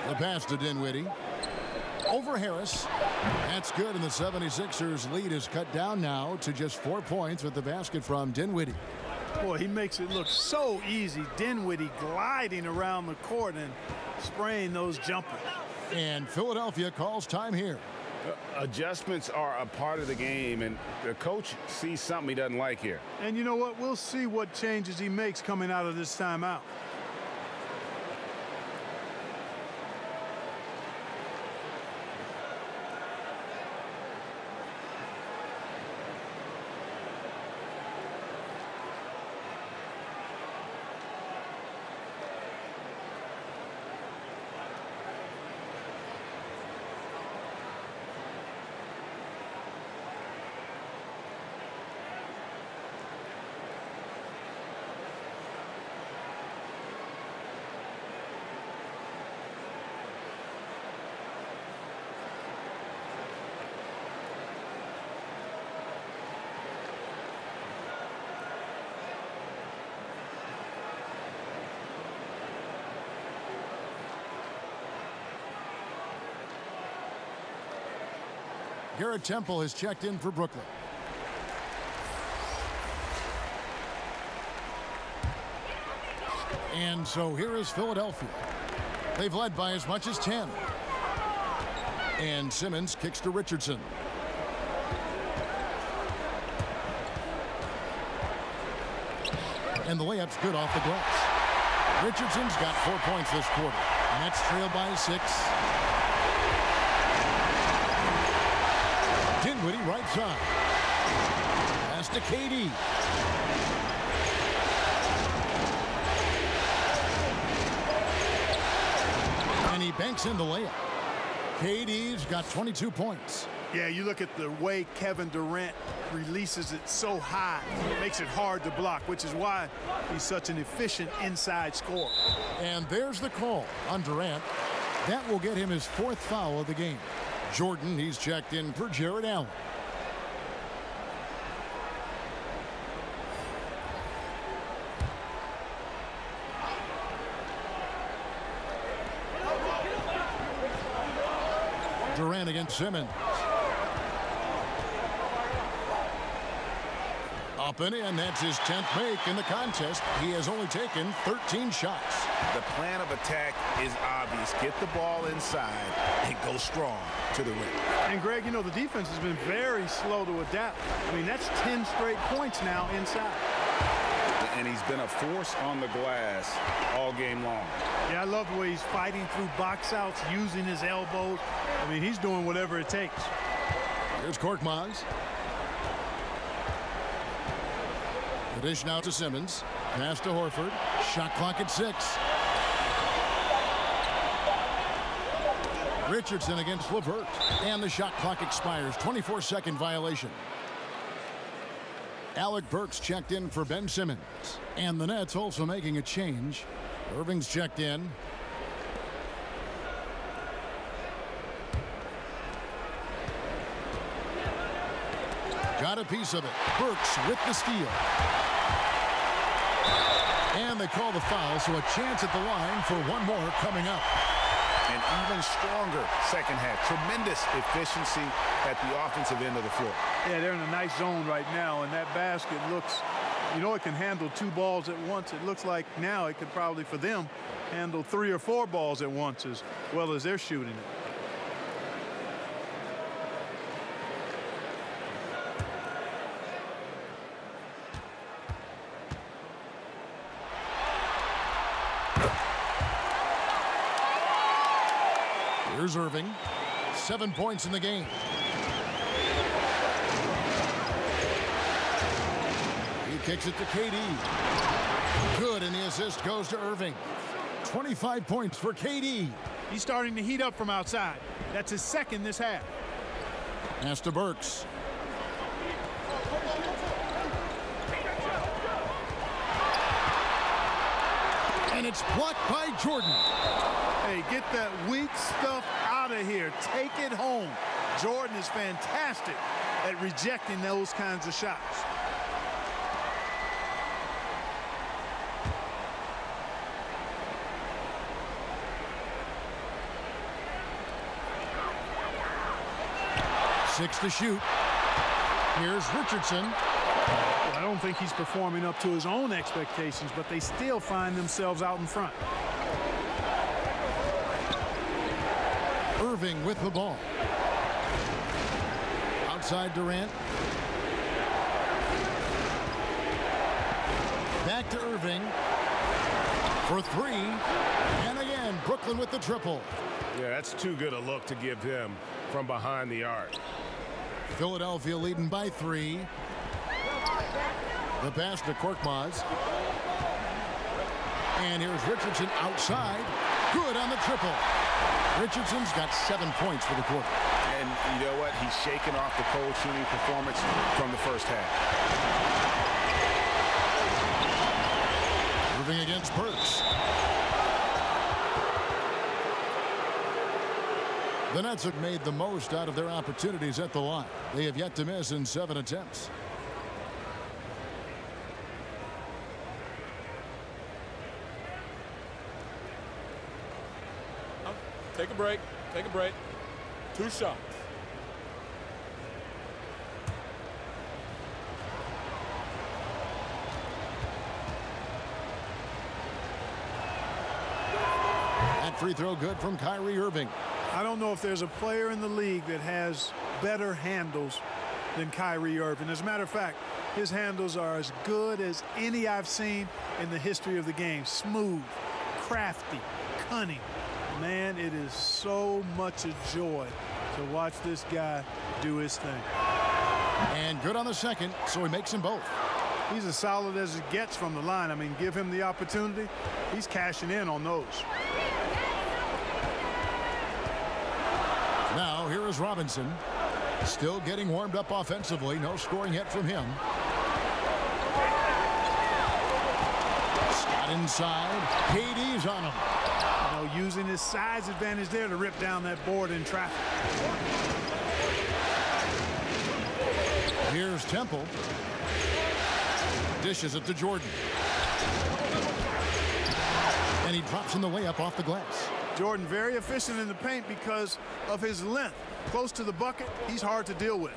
The pass to Dinwiddie. Over Harris. That's good, and the 76ers lead is cut down now to just 4 points with the basket from Dinwiddie. Boy, he makes it look so easy. Dinwiddie gliding around the court and spraying those jumpers. And Philadelphia calls time here. Adjustments are a part of the game, and the coach sees something he doesn't like here. And you know what? We'll see what changes he makes coming out of this timeout. Garrett Temple has checked in for Brooklyn. And so here is Philadelphia. They've led by as much as 10. And Simmons kicks to Richardson. And the layup's good off the glass. Richardson's got 4 points this quarter. Nets trail by 6. Dinwiddie right side. Pass to KD. And he banks in the layup. KD's got 22 points. Yeah, you look at the way Kevin Durant releases it so high, it makes it hard to block, which is why he's such an efficient inside scorer. And there's the call on Durant. That will get him his 4th foul of the game. Jordan, he's checked in for Jared Allen. Durant against Simmons. Up and in, that's his 10th make in the contest. He has only taken 13 shots. The plan of attack is obvious. Get the ball inside and go strong to the rim. And Greg, you know, the defense has been very slow to adapt. I mean, that's 10 straight points now inside. And he's been a force on the glass all game long. Yeah, I love the way he's fighting through box outs, using his elbows. I mean, he's doing whatever it takes. Here's Korkmaz. The dish now to Simmons. Pass to Horford. Shot clock at 6. Richardson against LeVert. And the shot clock expires. 24-second violation. Alec Burks checked in for Ben Simmons. And the Nets also making a change. Irving's checked in. Got a piece of it. Burks with the steal. And they call the foul, so a chance at the line for one more coming up. An even stronger second half. Tremendous efficiency at the offensive end of the floor. Yeah, they're in a nice zone right now, and that basket looks, you know, it can handle 2 balls at once. It looks like now it could probably, for them, handle 3 or 4 balls at once as well as they're shooting it. Here's Irving. 7 points in the game. He kicks it to KD. Good, and the assist goes to Irving. 25 points for KD. He's starting to heat up from outside. That's his second this half. Pass to Burks. And it's blocked by Jordan. Hey, get that weak stuff out of here. Take it home. Jordan is fantastic at rejecting those kinds of shots. Six to shoot. Here's Richardson. Well, I don't think he's performing up to his own expectations, but they still find themselves out in front. Irving with the ball. Outside Durant. Back to Irving for 3. And again, Brooklyn with the triple. Yeah, that's too good a look to give him from behind the arc. Philadelphia leading by 3. The pass to Korkmaz. And here's Richardson outside. Good on the triple. Richardson's got 7 points for the quarter. And you know what? He's shaking off the cold shooting performance from the first half. Irving against Burks. The Nets have made the most out of their opportunities at the line. They have yet to miss in 7 attempts. Take a break. Take a break. 2 shots. That free throw good from Kyrie Irving. I don't know if there's a player in the league that has better handles than Kyrie Irving. As a matter of fact, his handles are as good as any I've seen in the history of the game. Smooth, crafty, cunning. Man, it is so much a joy to watch this guy do his thing. And good on the second, so he makes them both. He's as solid as it gets from the line. I mean, give him the opportunity. He's cashing in on those. Now, here is Robinson. Still getting warmed up offensively. No scoring yet from him. Scott inside. KD's on him. You know, using his size advantage there to rip down that board in traffic. Here's Temple. Dishes it to Jordan. And he drops in the layup off the glass. Jordan very efficient in the paint because of his length. Close to the bucket, he's hard to deal with.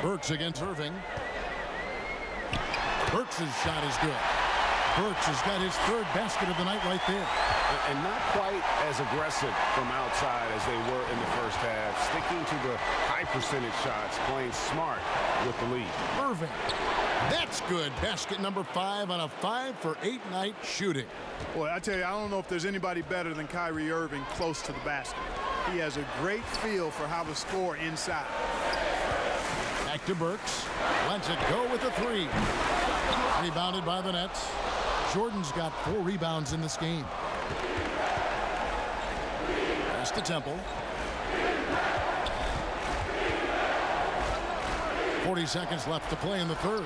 Burks against Irving. Burks' shot is good. Burks has got his 3rd basket of the night right there. And not quite as aggressive from outside as they were in the first half. Sticking to the high percentage shots, playing smart with the lead. Irving. That's good. Basket number 5 on a 5-for-8 night shooting. Boy, I tell you, I don't know if there's anybody better than Kyrie Irving close to the basket. He has a great feel for how to score inside. Back to Burks. Lets it go with a 3. Rebounded by the Nets. Jordan's got 4 rebounds in this game. Pass to Temple. 40 seconds left to play in the third.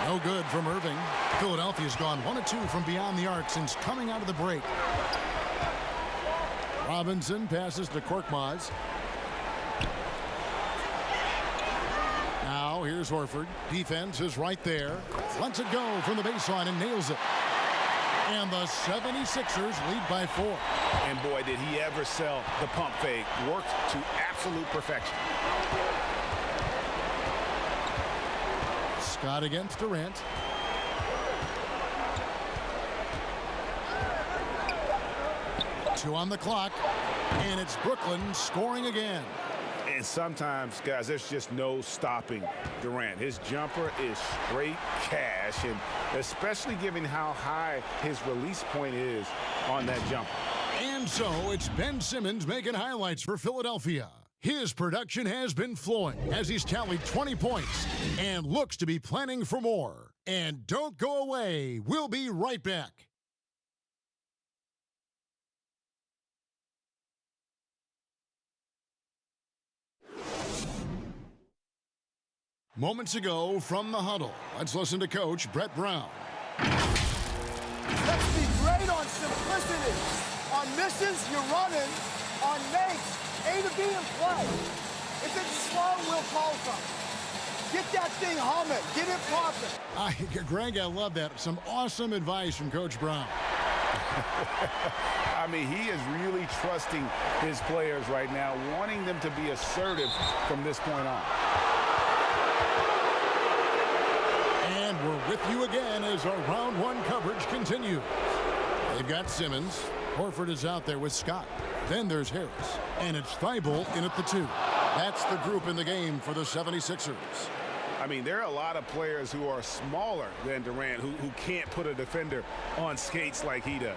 No good from Irving. Philadelphia's gone 1 of 2 from beyond the arc since coming out of the break. Robinson passes to Korkmaz. Now here's Horford. Defense is right there. Lets it go from the baseline and nails it. And the 76ers lead by 4. And boy, did he ever sell the pump fake. Worked to absolute perfection. Scott against Durant. Two on the clock, and it's Brooklyn scoring again. And sometimes, guys, there's just no stopping Durant. His jumper is straight cash, and especially given how high his release point is on that jumper. And so it's Ben Simmons making highlights for Philadelphia. His production has been flowing as he's tallied 20 points and looks to be planning for more. And don't go away. We'll be right back. Moments ago from the huddle, let's listen to Coach Brett Brown. Let's be great on simplicity. On misses, you're running. On makes, A to B in play. If it's slow, we'll call something. Get that thing humming. Get it popping. Greg, I love that. Some awesome advice from Coach Brown. I mean, he is really trusting his players right now, wanting them to be assertive from this point on. And we're with you again as our round one coverage continues. They've got Simmons. Horford is out there with Scott. Then there's Harris. And it's Thibault in at the 2. That's the group in the game for the 76ers. I mean, there are a lot of players who are smaller than Durant who can't put a defender on skates like he does.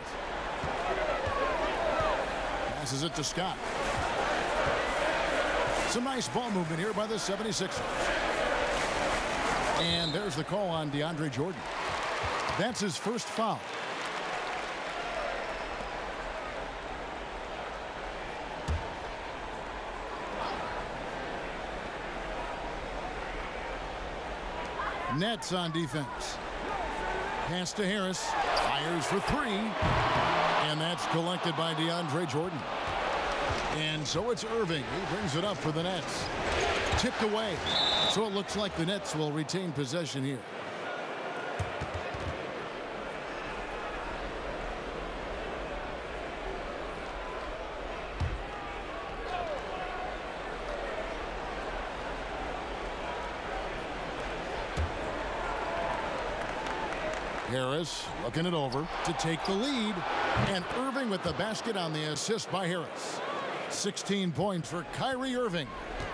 Passes it to Scott. Some nice ball movement here by the 76ers. And there's the call on DeAndre Jordan. That's his first foul. Nets on defense. Pass to Harris. Fires for 3. And that's collected by DeAndre Jordan. And so it's Irving. He brings it up for the Nets. Tipped away. So it looks like the Nets will retain possession here. Harris looking it over to take the lead. And Irving with the basket on the assist by Harris. 16 points for Kyrie Irving.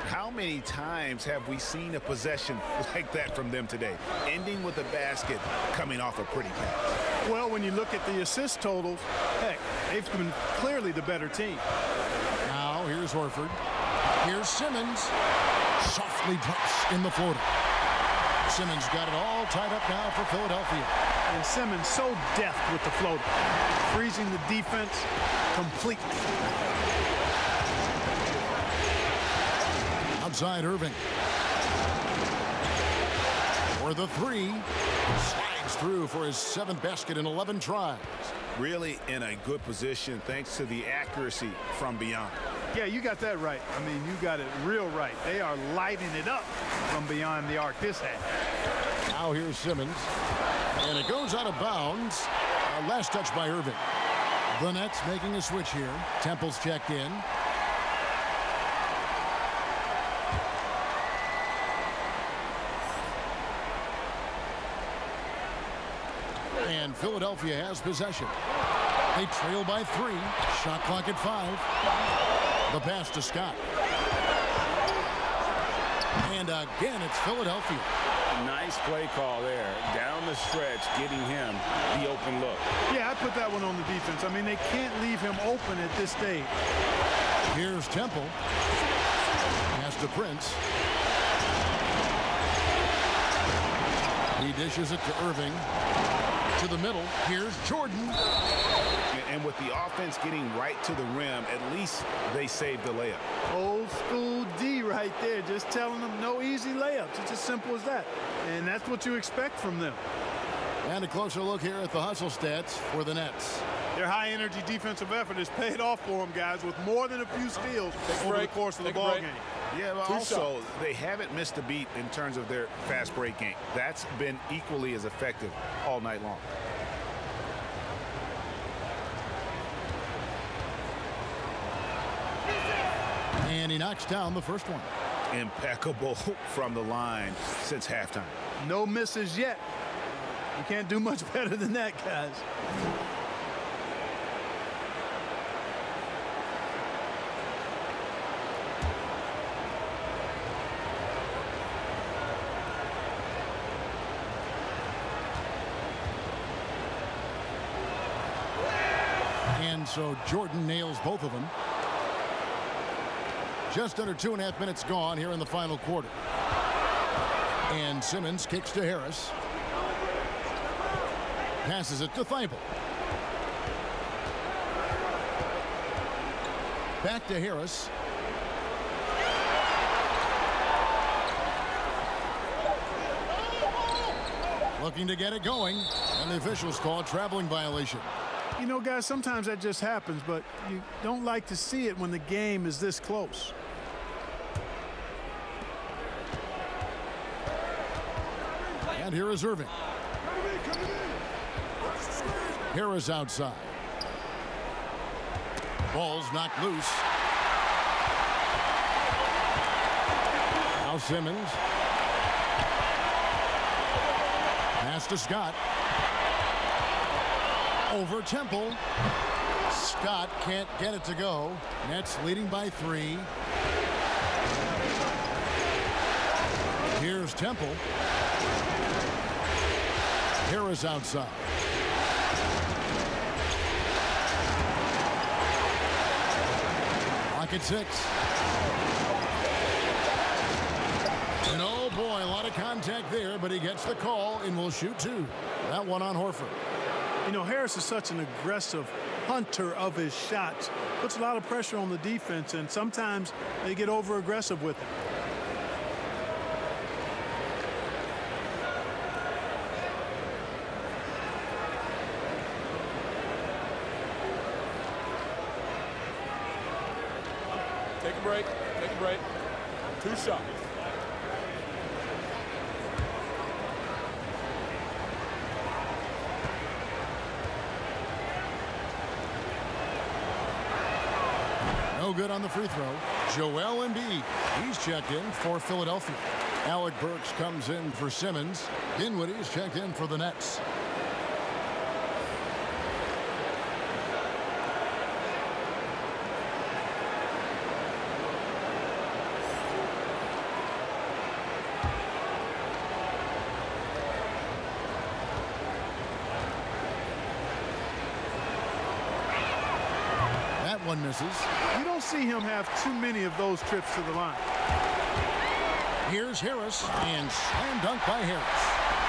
How many times have we seen a possession like that from them today? Ending with a basket, coming off a pretty pass. Well, when you look at the assist totals, heck, they've been clearly the better team. Now here's Horford. Here's Simmons. Softly drops in the floater. Simmons got it all tied up now for Philadelphia. And Simmons so deft with the floater, freezing the defense completely. Outside Irving. For the 3. Slides through for his 7th basket in 11 tries. Really in a good position thanks to the accuracy from beyond. Yeah, you got that right. I mean, you got it real right. They are lighting it up from beyond the arc this half. Now here's Simmons. And it goes out of bounds. Last touch by Irving. The Nets making a switch here. Temple's checked in. And Philadelphia has possession. They trail by 3. Shot clock at 5. The pass to Scott. And again, it's Philadelphia. Nice play call there. Down the stretch, getting him the open look. Yeah, I put that one on the defense. I mean, they can't leave him open at this stage. Here's Temple. Pass to Prince. He dishes it to Irving. To the middle. Here's Jordan. And with the offense getting right to the rim, at least they saved the layup. Old school D right there, just telling them no easy layups. It's as simple as that. And that's what you expect from them. And a closer look here at the hustle stats for the Nets. Their high-energy defensive effort has paid off for them, guys, with more than a few steals over the course of the ball game. Yeah, but also, they haven't missed a beat in terms of their fast break game. That's been equally as effective all night long. And he knocks down the first one. Impeccable from the line since halftime. No misses yet. You can't do much better than that, guys. And so Jordan nails both of them. Just under 2.5 minutes gone here in the final quarter. And Simmons kicks to Harris. Passes it to Thibault. Back to Harris. Looking to get it going. And the officials call a traveling violation. You know, guys, sometimes that just happens, but you don't like to see it when the game is this close. And here is Irving. Harris outside. Ball's knocked loose. Now Simmons. Pass to Scott. Over Temple. Scott can't get it to go. Nets leading by 3. Here's Temple. Harris outside. Clock at 6. And oh boy, a lot of contact there, but he gets the call and will shoot 2. That one on Horford. You know, Harris is such an aggressive hunter of his shots. Puts a lot of pressure on the defense, and sometimes they get over-aggressive with him. Take a break. Take a break. 2 shots. No good on the free throw. Joel Embiid. He's checked in for Philadelphia. Alec Burks comes in for Simmons. Dinwiddie's checked in for the Nets. One misses. You don't see him have too many of those trips to the line. Here's Harris, and slam dunk by Harris.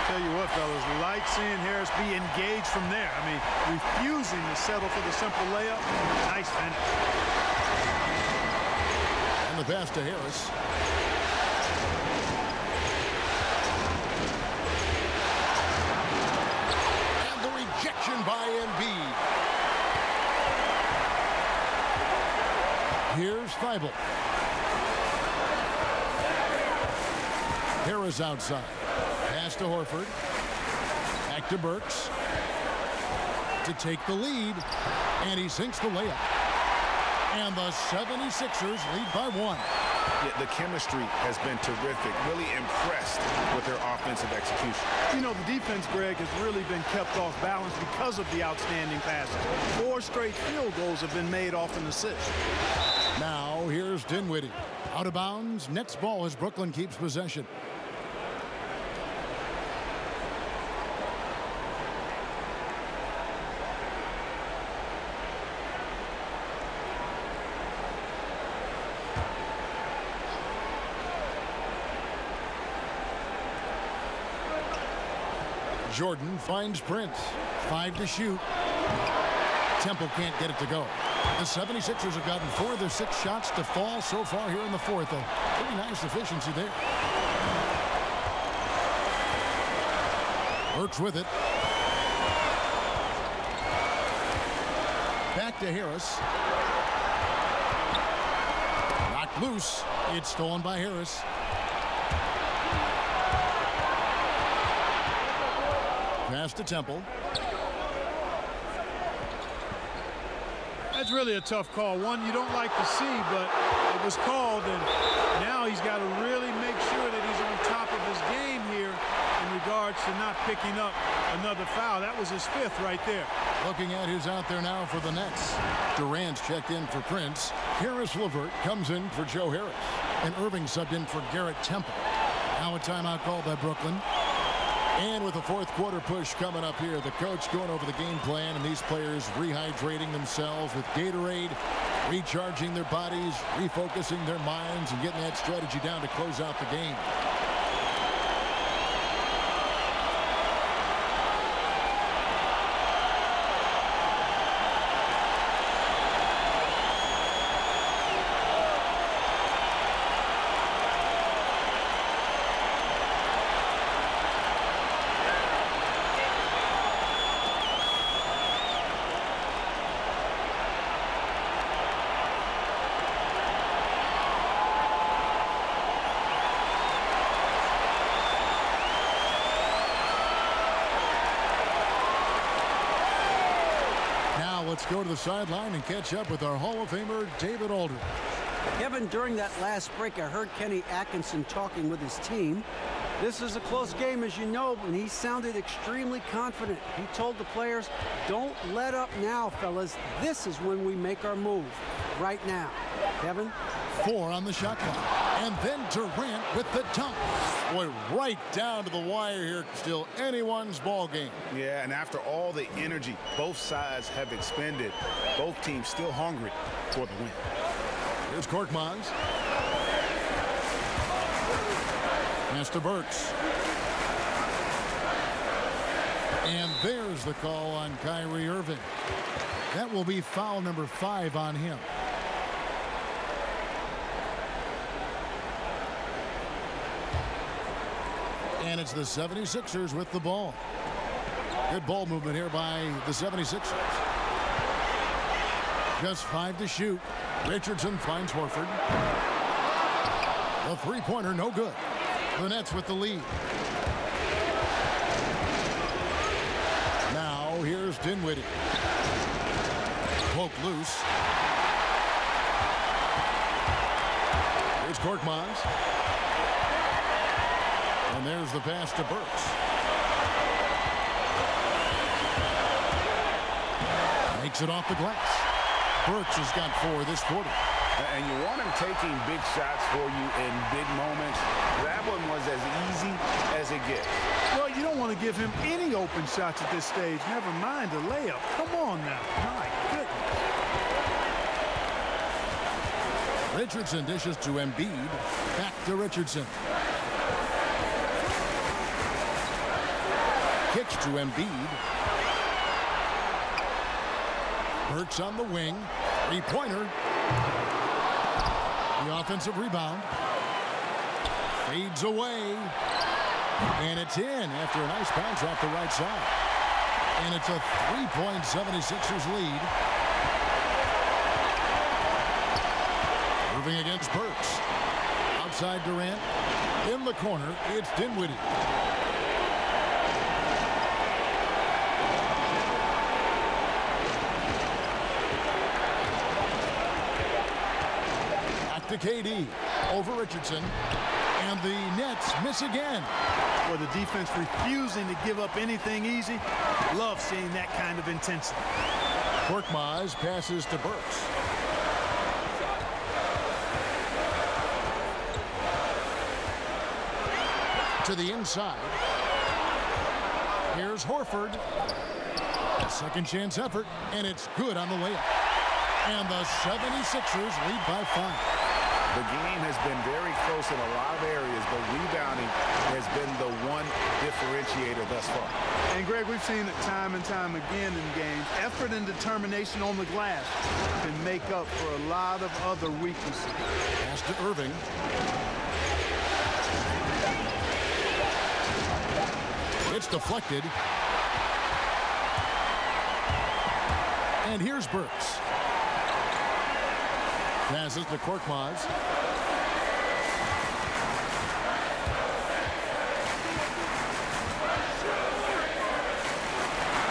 Tell you what, fellas, like seeing Harris be engaged from there. I mean, refusing to settle for the simple layup. Nice finish. And the pass to Harris. And the rejection by Embiid. Here's Thibault. Harris outside. Pass to Horford. Back to Burks. To take the lead. And he sinks the layup. And the 76ers lead by 1. Yeah, the chemistry has been terrific. Really impressed with their offensive execution. You know, the defense, Greg, has really been kept off balance because of the outstanding passes. 4 straight field goals have been made off an assist. Now here's Dinwiddie. Out of bounds. Nets ball as Brooklyn keeps possession. Jordan finds Prince. 5 to shoot. Temple can't get it to go. The 76ers have gotten 4 of their 6 shots to fall so far here in the fourth. A pretty nice efficiency there. Works with it. Back to Harris. Knocked loose. It's stolen by Harris. Pass to Temple. That's really a tough call. One you don't like to see, but it was called, and now he's got to really make sure that he's on top of his game here in regards to not picking up another foul. That was his 5th right there. Looking at who's out there now for the Nets. Durant's checked in for Prince. Harris LeVert comes in for Joe Harris. And Irving subbed in for Garrett Temple. Now a timeout called by Brooklyn. And with the fourth quarter push coming up here, the coach going over the game plan and these players rehydrating themselves with Gatorade, recharging their bodies, refocusing their minds, and getting that strategy down to close out the game. Let's go to the sideline and catch up with our Hall of Famer, David Aldridge. Kevin, during that last break, I heard Kenny Atkinson talking with his team. This is a close game, as you know, and he sounded extremely confident. He told the players, don't let up now, fellas. This is when we make our move, right now. Kevin? 4 on the shot clock. And then Durant with the dunk. Boy, right down to the wire here. Still anyone's ball game. Yeah, and after all the energy both sides have expended, both teams still hungry for the win. Here's Korkmaz. Pass to Burks. And there's the call on Kyrie Irving. That will be foul number 5 on him. And it's the 76ers with the ball. Good ball movement here by the 76ers. Just 5 to shoot. Richardson finds Horford. The three-pointer, no good. The Nets with the lead. Now here's Dinwiddie. Poke loose. Here's Korkmaz. And there's the pass to Burks. Makes it off the glass. Burks has got 4 this quarter. And you want him taking big shots for you in big moments. That one was as easy as it gets. Well, you don't want to give him any open shots at this stage. Never mind a layup. Come on now. My goodness. Richardson dishes to Embiid. Back to Richardson. Kicks to Embiid. Burks on the wing. Three-pointer. The offensive rebound. Fades away. And it's in after a nice bounce off the right side. And it's a 3-point 76ers lead. Irving against Burks. Outside Durant. In the corner, it's Dinwiddie. To KD over Richardson, and the Nets miss again. Well, the defense refusing to give up anything easy. Love seeing that kind of intensity. Korkmaz passes to Burks. To the inside. Here's Horford. A second chance effort, and it's good on the layup. And the 76ers lead by 5. The game has been very close in a lot of areas, but rebounding has been the one differentiator thus far. And, Greg, we've seen it time and time again in games. Effort and determination on the glass can make up for a lot of other weaknesses. Pass to Irving. It's deflected. And here's Burks. Passes to Korkmaz.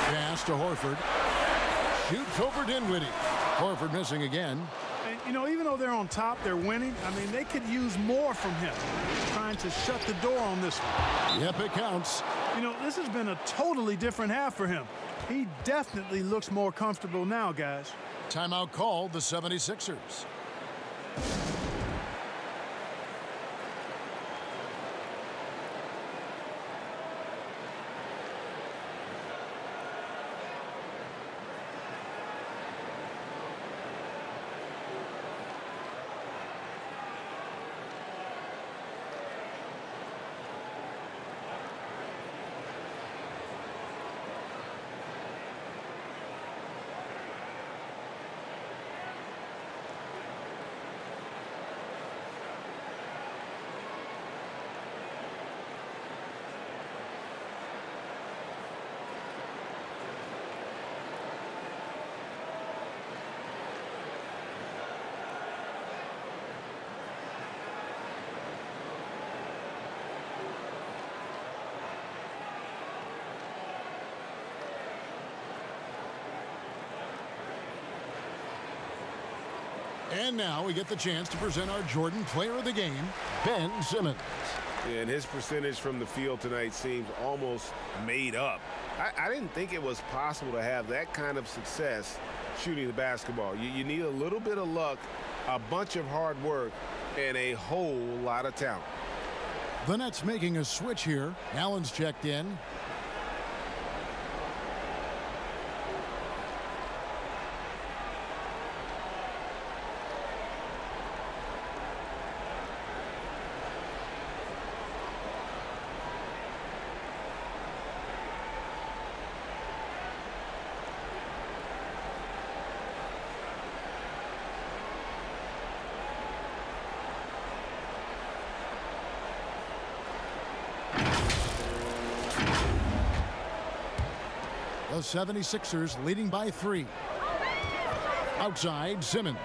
Pass to Horford. Shoots over Dinwiddie. Horford missing again. And, you know, even though they're on top, they're winning. I mean, they could use more from him. Trying to shut the door on this one. Yep, it counts. You know, this has been a totally different half for him. He definitely looks more comfortable now, guys. Timeout called the 76ers. And now we get the chance to present our Jordan Player of the Game, Ben Simmons. And his percentage from the field tonight seems almost made up. I didn't think it was possible to have that kind of success shooting the basketball. You need a little bit of luck, a bunch of hard work, and a whole lot of talent. The Nets making a switch here. Allen's checked in. The 76ers leading by 3. Outside, Simmons.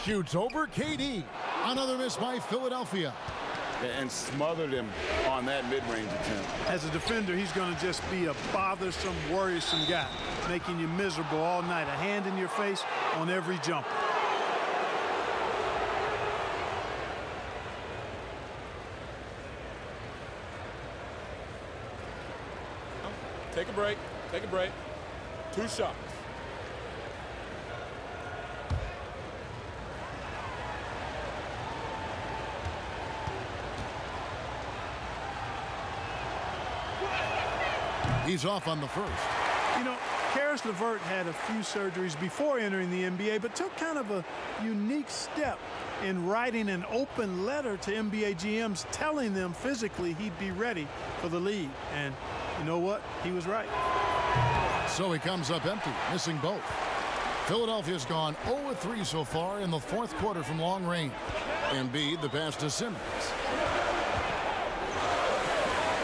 Shoots over KD. Another miss by Philadelphia. And smothered him on that mid-range attempt. As a defender, he's going to just be a bothersome, worrisome guy, making you miserable all night. A hand in your face on every jumper. Take a break. Take a break. 2 shots. He's off on the first. You know, Karis LeVert had a few surgeries before entering the NBA, but took kind of a unique step in writing an open letter to NBA GMs telling them physically he'd be ready for the league. And you know what? He was right. So he comes up empty, missing both. Philadelphia's gone 0-3 so far in the 4th quarter from long range. Embiid, the pass to Simmons.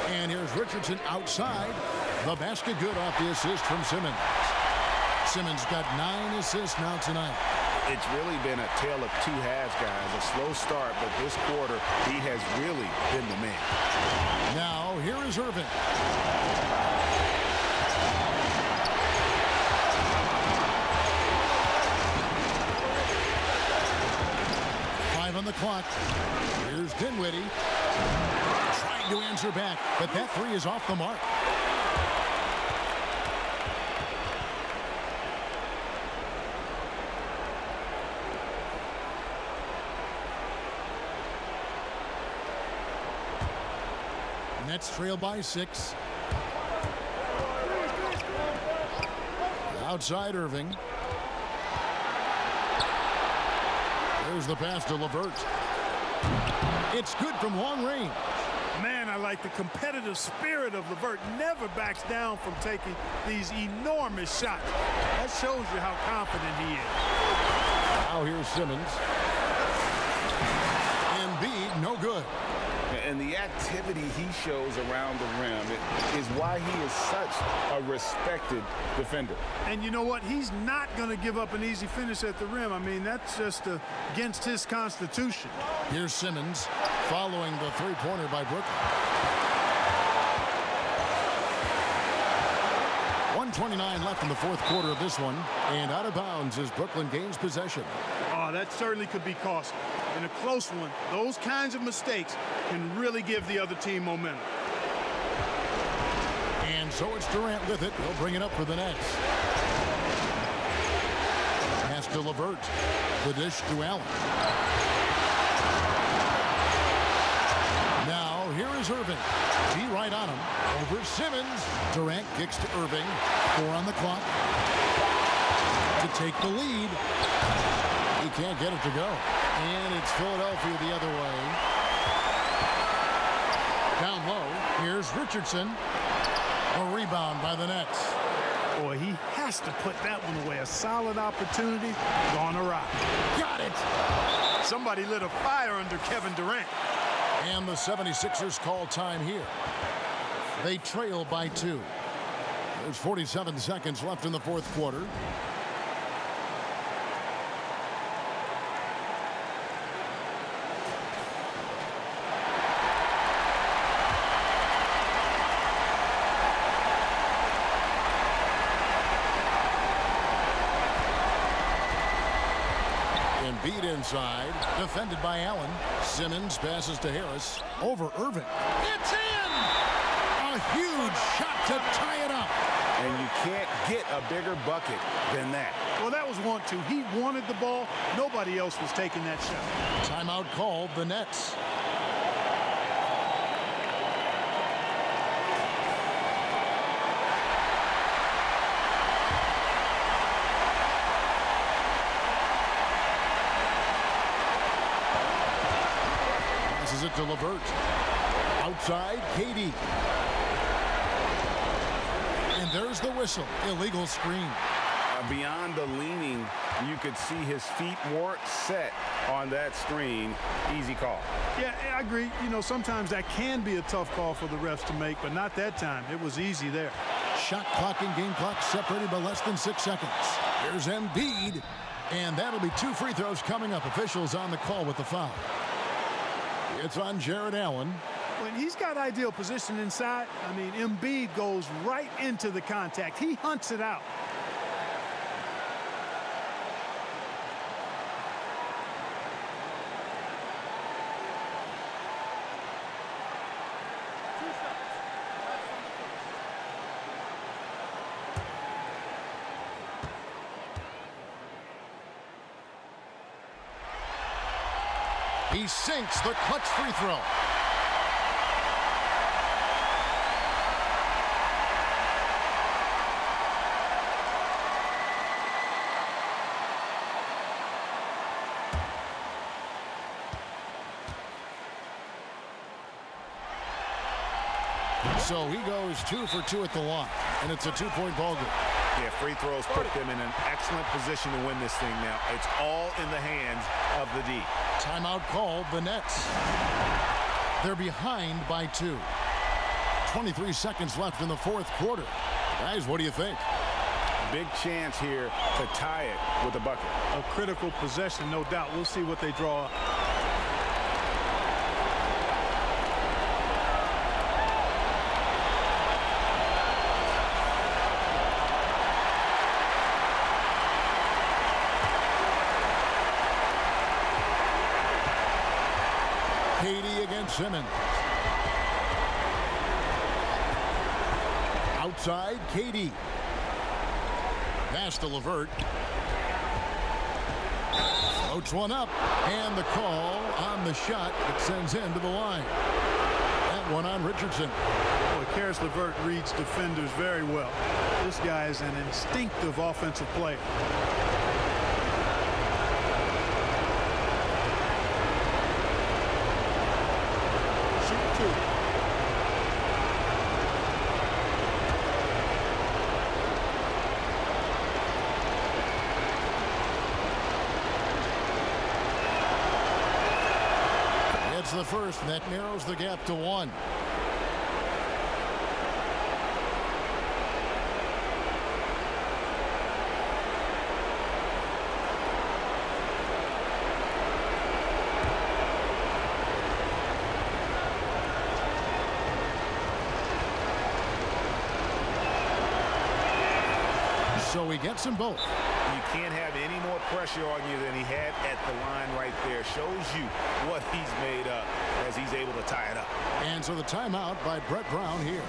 And here's Richardson outside. The basket good off the assist from Simmons. Simmons got 9 assists now tonight. It's really been a tale of 2 halves, guys. A slow start, but this quarter, he has really been the man. Now, here is Irving. On the clock. Here's Dinwiddie trying to answer back, but that 3 is off the mark. Nets trail by 6. Outside Irving. Here's the pass to LeVert. It's good from long range. Man, I like the competitive spirit of LeVert. Never backs down from taking these enormous shots. That shows you how confident he is. Now here's Simmons. Embiid, no good. And the activity he shows around the rim is why he is such a respected defender. And you know what? He's not going to give up an easy finish at the rim. I mean, that's just against his constitution. Here's Simmons following the three-pointer by Brooklyn. 1:29 left in the fourth quarter of this one. And out of bounds as Brooklyn gains possession. Oh, that certainly could be costly. In a close one, those kinds of mistakes can really give the other team momentum. And so it's Durant with it. He'll bring it up for the Nets. Pass to LeVert. The dish to Allen. Now here is Irving. Be right on him. Over Simmons. Durant kicks to Irving. 4 on the clock. To take the lead. He can't get it to go. And it's Philadelphia the other way. Down low. Here's Richardson. A rebound by the Nets. Boy, he has to put that one away. A solid opportunity gone awry. Got it. Somebody lit a fire under Kevin Durant. And the 76ers call time here. They trail by 2. There's 47 seconds left in the fourth quarter. Embiid inside, defended by Allen. Simmons passes to Harris. Over Irving. It's in! A huge shot to tie it up. And you can't get a bigger bucket than that. Well, that was 1-2. He wanted the ball. Nobody else was taking that shot. Timeout called, the Nets. Passes it to LeVert. Outside, KD. And there's the whistle. Illegal screen. Beyond the leaning, you could see his feet weren't set on that screen. Easy call. Yeah, I agree. You know, sometimes that can be a tough call for the refs to make, but not that time. It was easy there. Shot clock and game clock separated by less than 6 seconds. Here's Embiid. And that'll be 2 free throws coming up. Officials on the call with the foul. It's on Jared Allen. When he's got ideal position inside, I mean, Embiid goes right into the contact. He hunts it out. He sinks the clutch free throw. So he goes 2 for 2 at the line, and it's a 2-point ball game. Yeah, free throws put them in an excellent position to win this thing now. It's all in the hands of the D. Timeout called, the Nets. They're behind by 2. 23 seconds left in the fourth quarter. Guys, what do you think? Big chance here to tie it with a bucket. A critical possession, no doubt. We'll see what they draw up. KD against Simmons. Outside, KD. Pass to LeVert. Floats one up. And the call on the shot that sends him to the line. That one on Richardson. Boy, Karis LeVert reads defenders very well. This guy is an instinctive offensive player. the first, and that narrows the gap to 1. So he gets them both. You can't have any more pressure on you than he had at the line right there. Shows you what he's made up as he's able to tie it up. And so the timeout by Brett Brown here.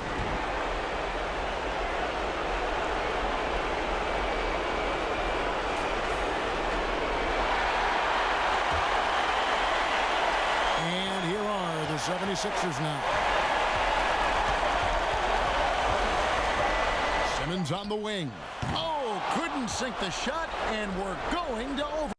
And here are the 76ers now. Simmons on the wing. Oh, couldn't sink the shot, and we're going to over.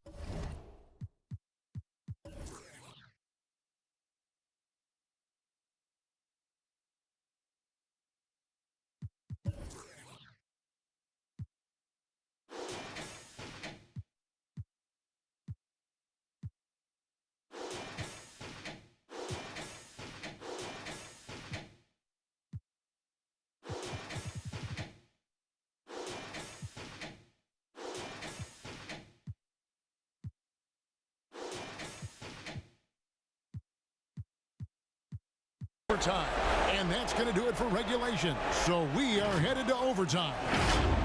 Overtime, and that's going to do it for regulation. So we are headed to overtime.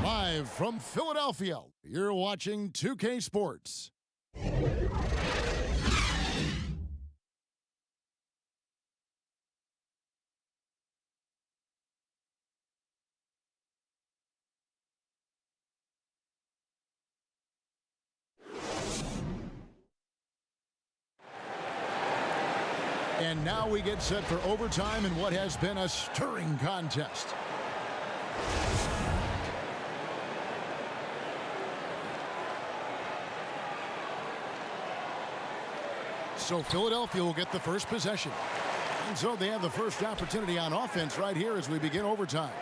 Live from Philadelphia, you're watching 2K Sports. And now we get set for overtime in what has been a stirring contest. So Philadelphia will get the first possession. And so they have the first opportunity on offense right here as we begin overtime.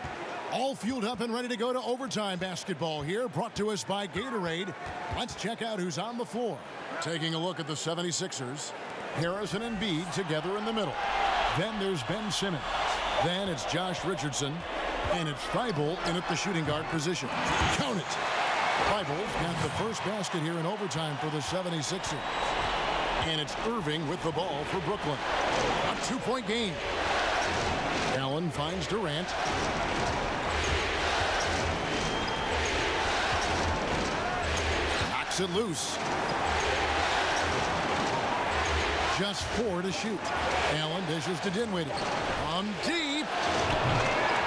All fueled up and ready to go to overtime basketball here, brought to us by Gatorade. Let's check out who's on the floor. Taking a look at the 76ers. Harrison and Embiid together in the middle. Then there's Ben Simmons. Then it's Josh Richardson. And it's Thibault in at the shooting guard position. Count it. Thibault got the first basket here in overtime for the 76ers. And it's Irving with the ball for Brooklyn. A two-point game. Allen finds Durant. Knocks it loose. Just 4 to shoot. Allen dishes to Dinwiddie. From deep.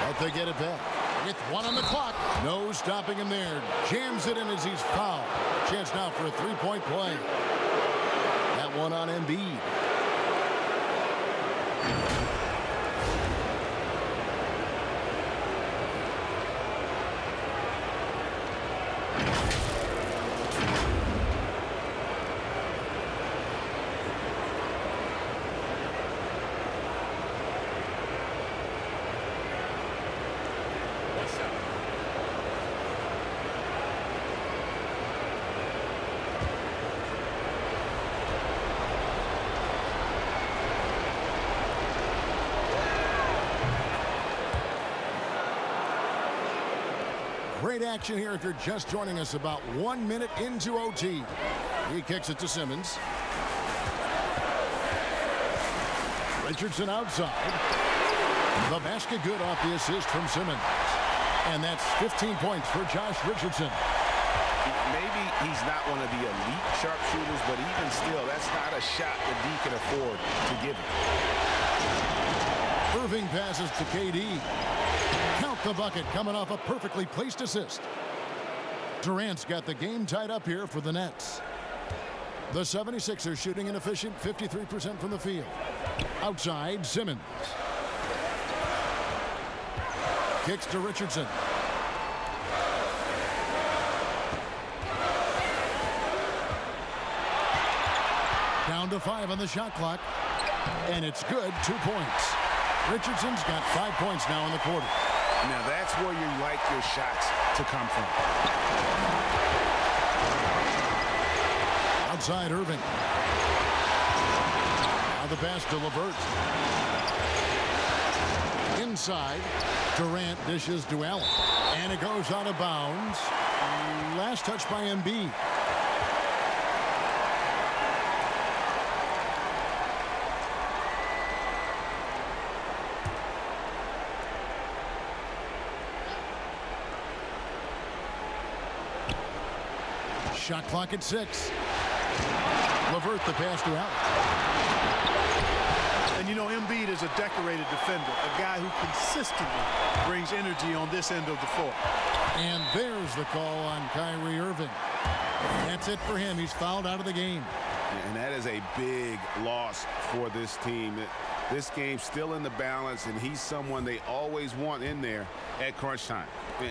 But they get it back. With 1 on the clock. No stopping him there. Jams it in as he's fouled. Chance now for a three-point play. That one on Embiid. Great action here if you're just joining us about 1 minute into OT. He kicks it to Simmons. Richardson outside. The basket good off the assist from Simmons. And that's 15 points for Josh Richardson. Maybe he's not one of the elite sharpshooters, but even still, that's not a shot that he can afford to give him. Irving passes to KD. Count the bucket coming off a perfectly placed assist. Durant's got the game tied up here for the Nets. The 76ers shooting an efficient 53% from the field. Outside, Simmons. Kicks to Richardson. Down to 5 on the shot clock. And it's good, 2 points. Richardson's got 5 points now in the quarter. Now that's where you like your shots to come from. Outside Irving. the pass to LeVert. Inside, Durant dishes to Allen. And it goes out of bounds. Last touch by Embiid. Shot clock at 6. LeVert the pass to Allen. And you know, Embiid is a decorated defender, a guy who consistently brings energy on this end of the floor. And there's the call on Kyrie Irving. That's it for him. He's fouled out of the game. And that is a big loss for this team. This game's still in the balance, and he's someone they always want in there at crunch time.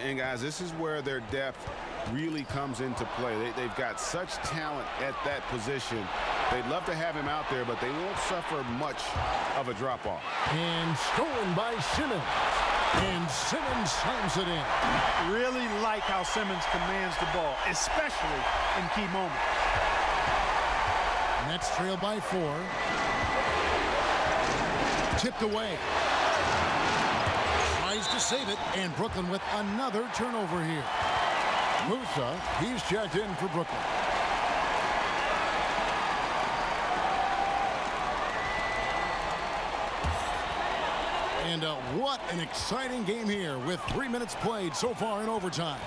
And guys, this is where their depth really comes into play. They've got such talent at that position. They'd love to have him out there, but they won't suffer much of a drop-off. And stolen by Simmons. And Simmons slams it in. Really like how Simmons commands the ball, especially in key moments. Nets trail by 4. Tipped away. Tries to save it, and Brooklyn with another turnover here. Musa, he's checked in for Brooklyn. And what an exciting game here with 3 minutes played so far in overtime.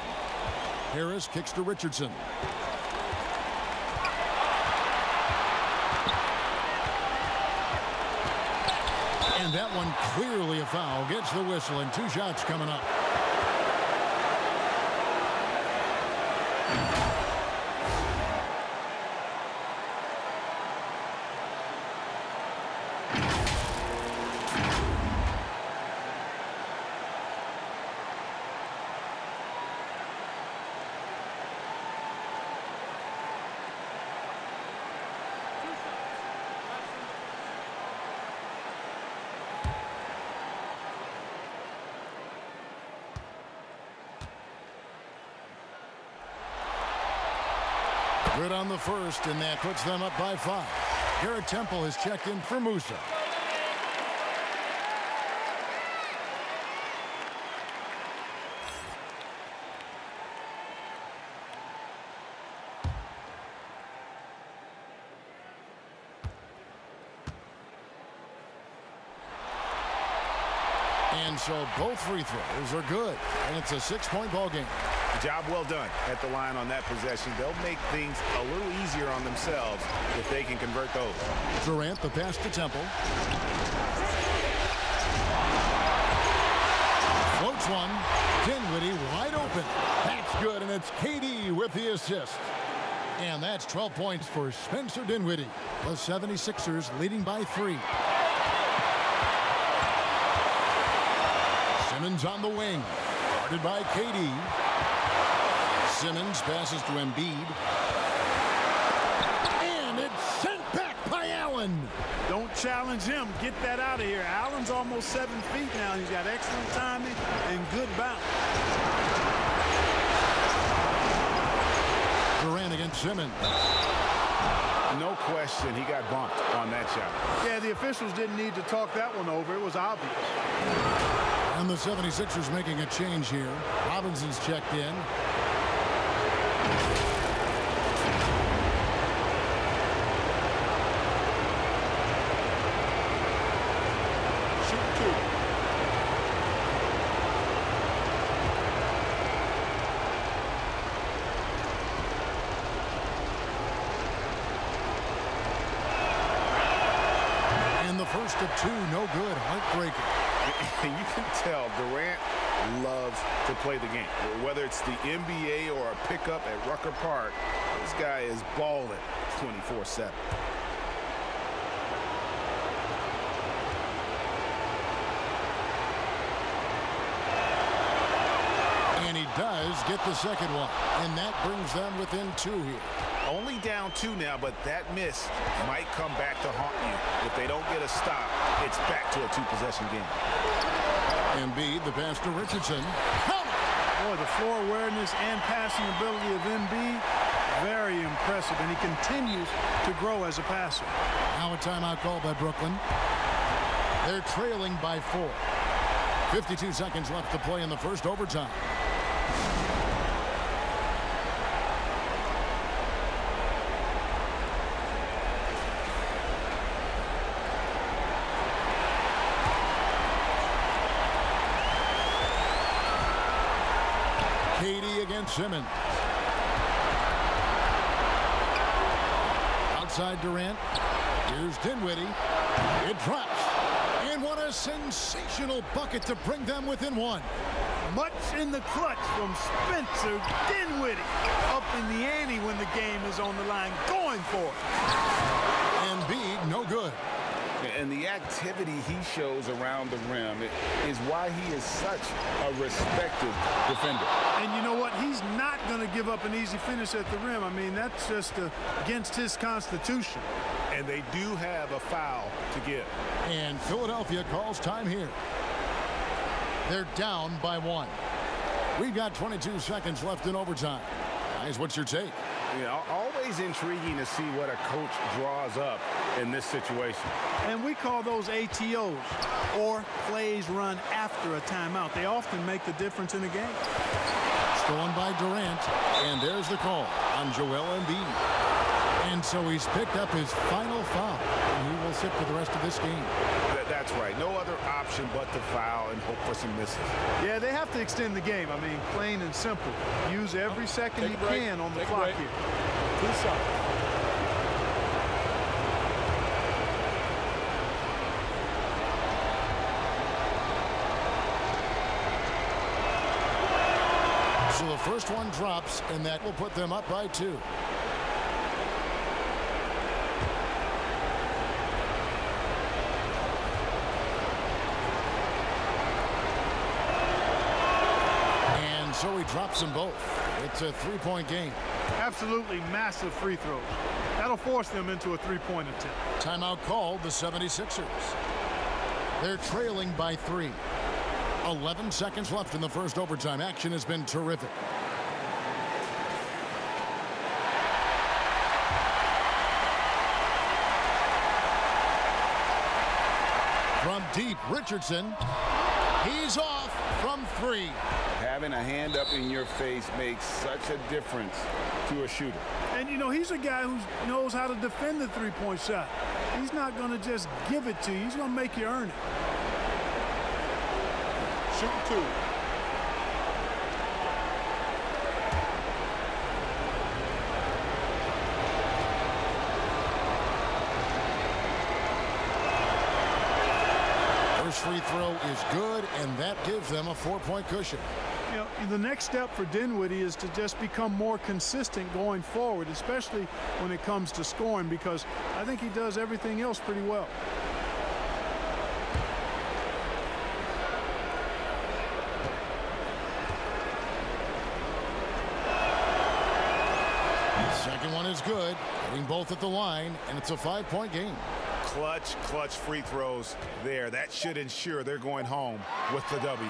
Harris kicks to Richardson. And that one clearly a foul. Gets the whistle, and 2 shots coming up. Good on the first, and that puts them up by 5. Garrett Temple has checked in for Musa. And so both free throws are good, and it's a 6-point ball game. Job well done at the line on that possession. They'll make things a little easier on themselves if they can convert those. Durant the pass to Temple. Floats one. Dinwiddie wide open. That's good, and it's KD with the assist. And that's 12 points for Spencer Dinwiddie. The 76ers leading by 3. Simmons on the wing. Guarded by KD. Simmons passes to Embiid. And it's sent back by Allen. Don't challenge him. Get that out of here. Allen's almost 7 feet now. He's got excellent timing and good bounce. Durant against Simmons. No question, he got bumped on that shot. Yeah, the officials didn't need to talk that one over. It was obvious. And the 76ers making a change here. Robinson's checked in. First of 2, no good, heartbreaker. You can tell Durant loves to play the game. Whether it's the NBA or a pickup at Rucker Park, this guy is balling 24/7. And he does get the second one, and that brings them within 2 here. Only down 2 now, but that miss might come back to haunt you. If they don't get a stop, it's back to a 2-possession game. Embiid, the pass to Richardson. Boy, the floor awareness and passing ability of Embiid, very impressive, and he continues to grow as a passer. Now a timeout called by Brooklyn. They're trailing by 4. 52 seconds left to play in the first overtime. Katie against Simmons. Outside Durant. Here's Dinwiddie. It drops. And what a sensational bucket to bring them within 1. Much in the clutch from Spencer Dinwiddie. Up in the ante when the game is on the line, going for it. Embiid, no good. And the activity he shows around the rim is why he is such a respected defender. And you know what? He's not going to give up an easy finish at the rim. I mean, that's just against his constitution. And they do have a foul to give. And Philadelphia calls time here. They're down by 1. We've got 22 seconds left in overtime. Guys, what's your take? Yeah, always intriguing to see what a coach draws up in this situation. And we call those ATOs, or plays run after a timeout. They often make the difference in a game. Stolen by Durant, and there's the call on Joel Embiid. And so he's picked up his final foul, and he will sit for the rest of this game. That's right. No other option but to foul and hope for some misses. Yeah, they have to extend the game. I mean, plain and simple. Use every second you can on the clock here. 2 seconds. So the first one drops, and that will put them up by 2. So he drops them both. It's a 3-point game. Absolutely massive free throws. That'll force them into a 3-point attempt. Timeout called the 76ers. They're trailing by 3. 11 seconds left in the first overtime. Action has been terrific. From deep, Richardson. He's off from 3. Having a hand up in your face makes such a difference to a shooter. And, you know, he's a guy who knows how to defend the three-point shot. He's not going to just give it to you. He's going to make you earn it. Shoot 2. First free throw is good, and that gives them a 4-point cushion. You know, the next step for Dinwiddie is to just become more consistent going forward, especially when it comes to scoring, because I think he does everything else pretty well. Second one is good, hitting both at the line, and it's a 5-point game. Clutch free throws there. That should ensure they're going home with the W.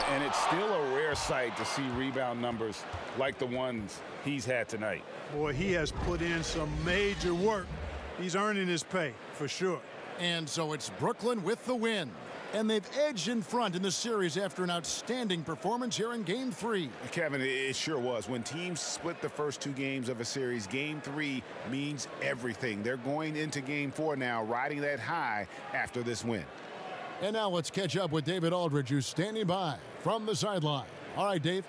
And it's still a rare sight to see rebound numbers like the ones he's had tonight. Boy, he has put in some major work. He's earning his pay, for sure. And so it's Brooklyn with the win. And they've edged in front in the series after an outstanding performance here in Game 3. Kevin, it sure was. When teams split the first 2 games of a series, Game 3 means everything. They're going into Game 4 now, riding that high after this win. And now let's catch up with David Aldridge, who's standing by from the sideline. All right, Dave.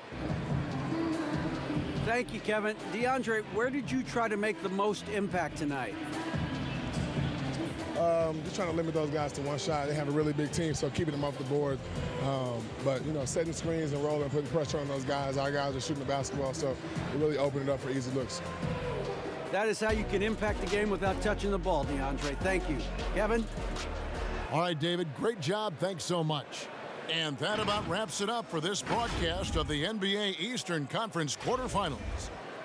Thank you, Kevin. DeAndre, where did you try to make the most impact tonight? Just trying to limit those guys to one shot. They have a really big team, so keeping them off the board. But, you know, setting screens and rolling, putting pressure on those guys. Our guys are shooting the basketball, so it really opened it up for easy looks. That is how you can impact the game without touching the ball, DeAndre. Thank you. Kevin? All right, David, great job. Thanks so much. And that about wraps it up for this broadcast of the NBA Eastern Conference quarterfinals.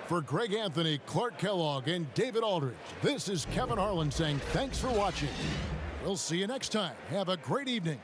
For Greg Anthony, Clark Kellogg, and David Aldridge, this is Kevin Harlan saying thanks for watching. We'll see you next time. Have a great evening.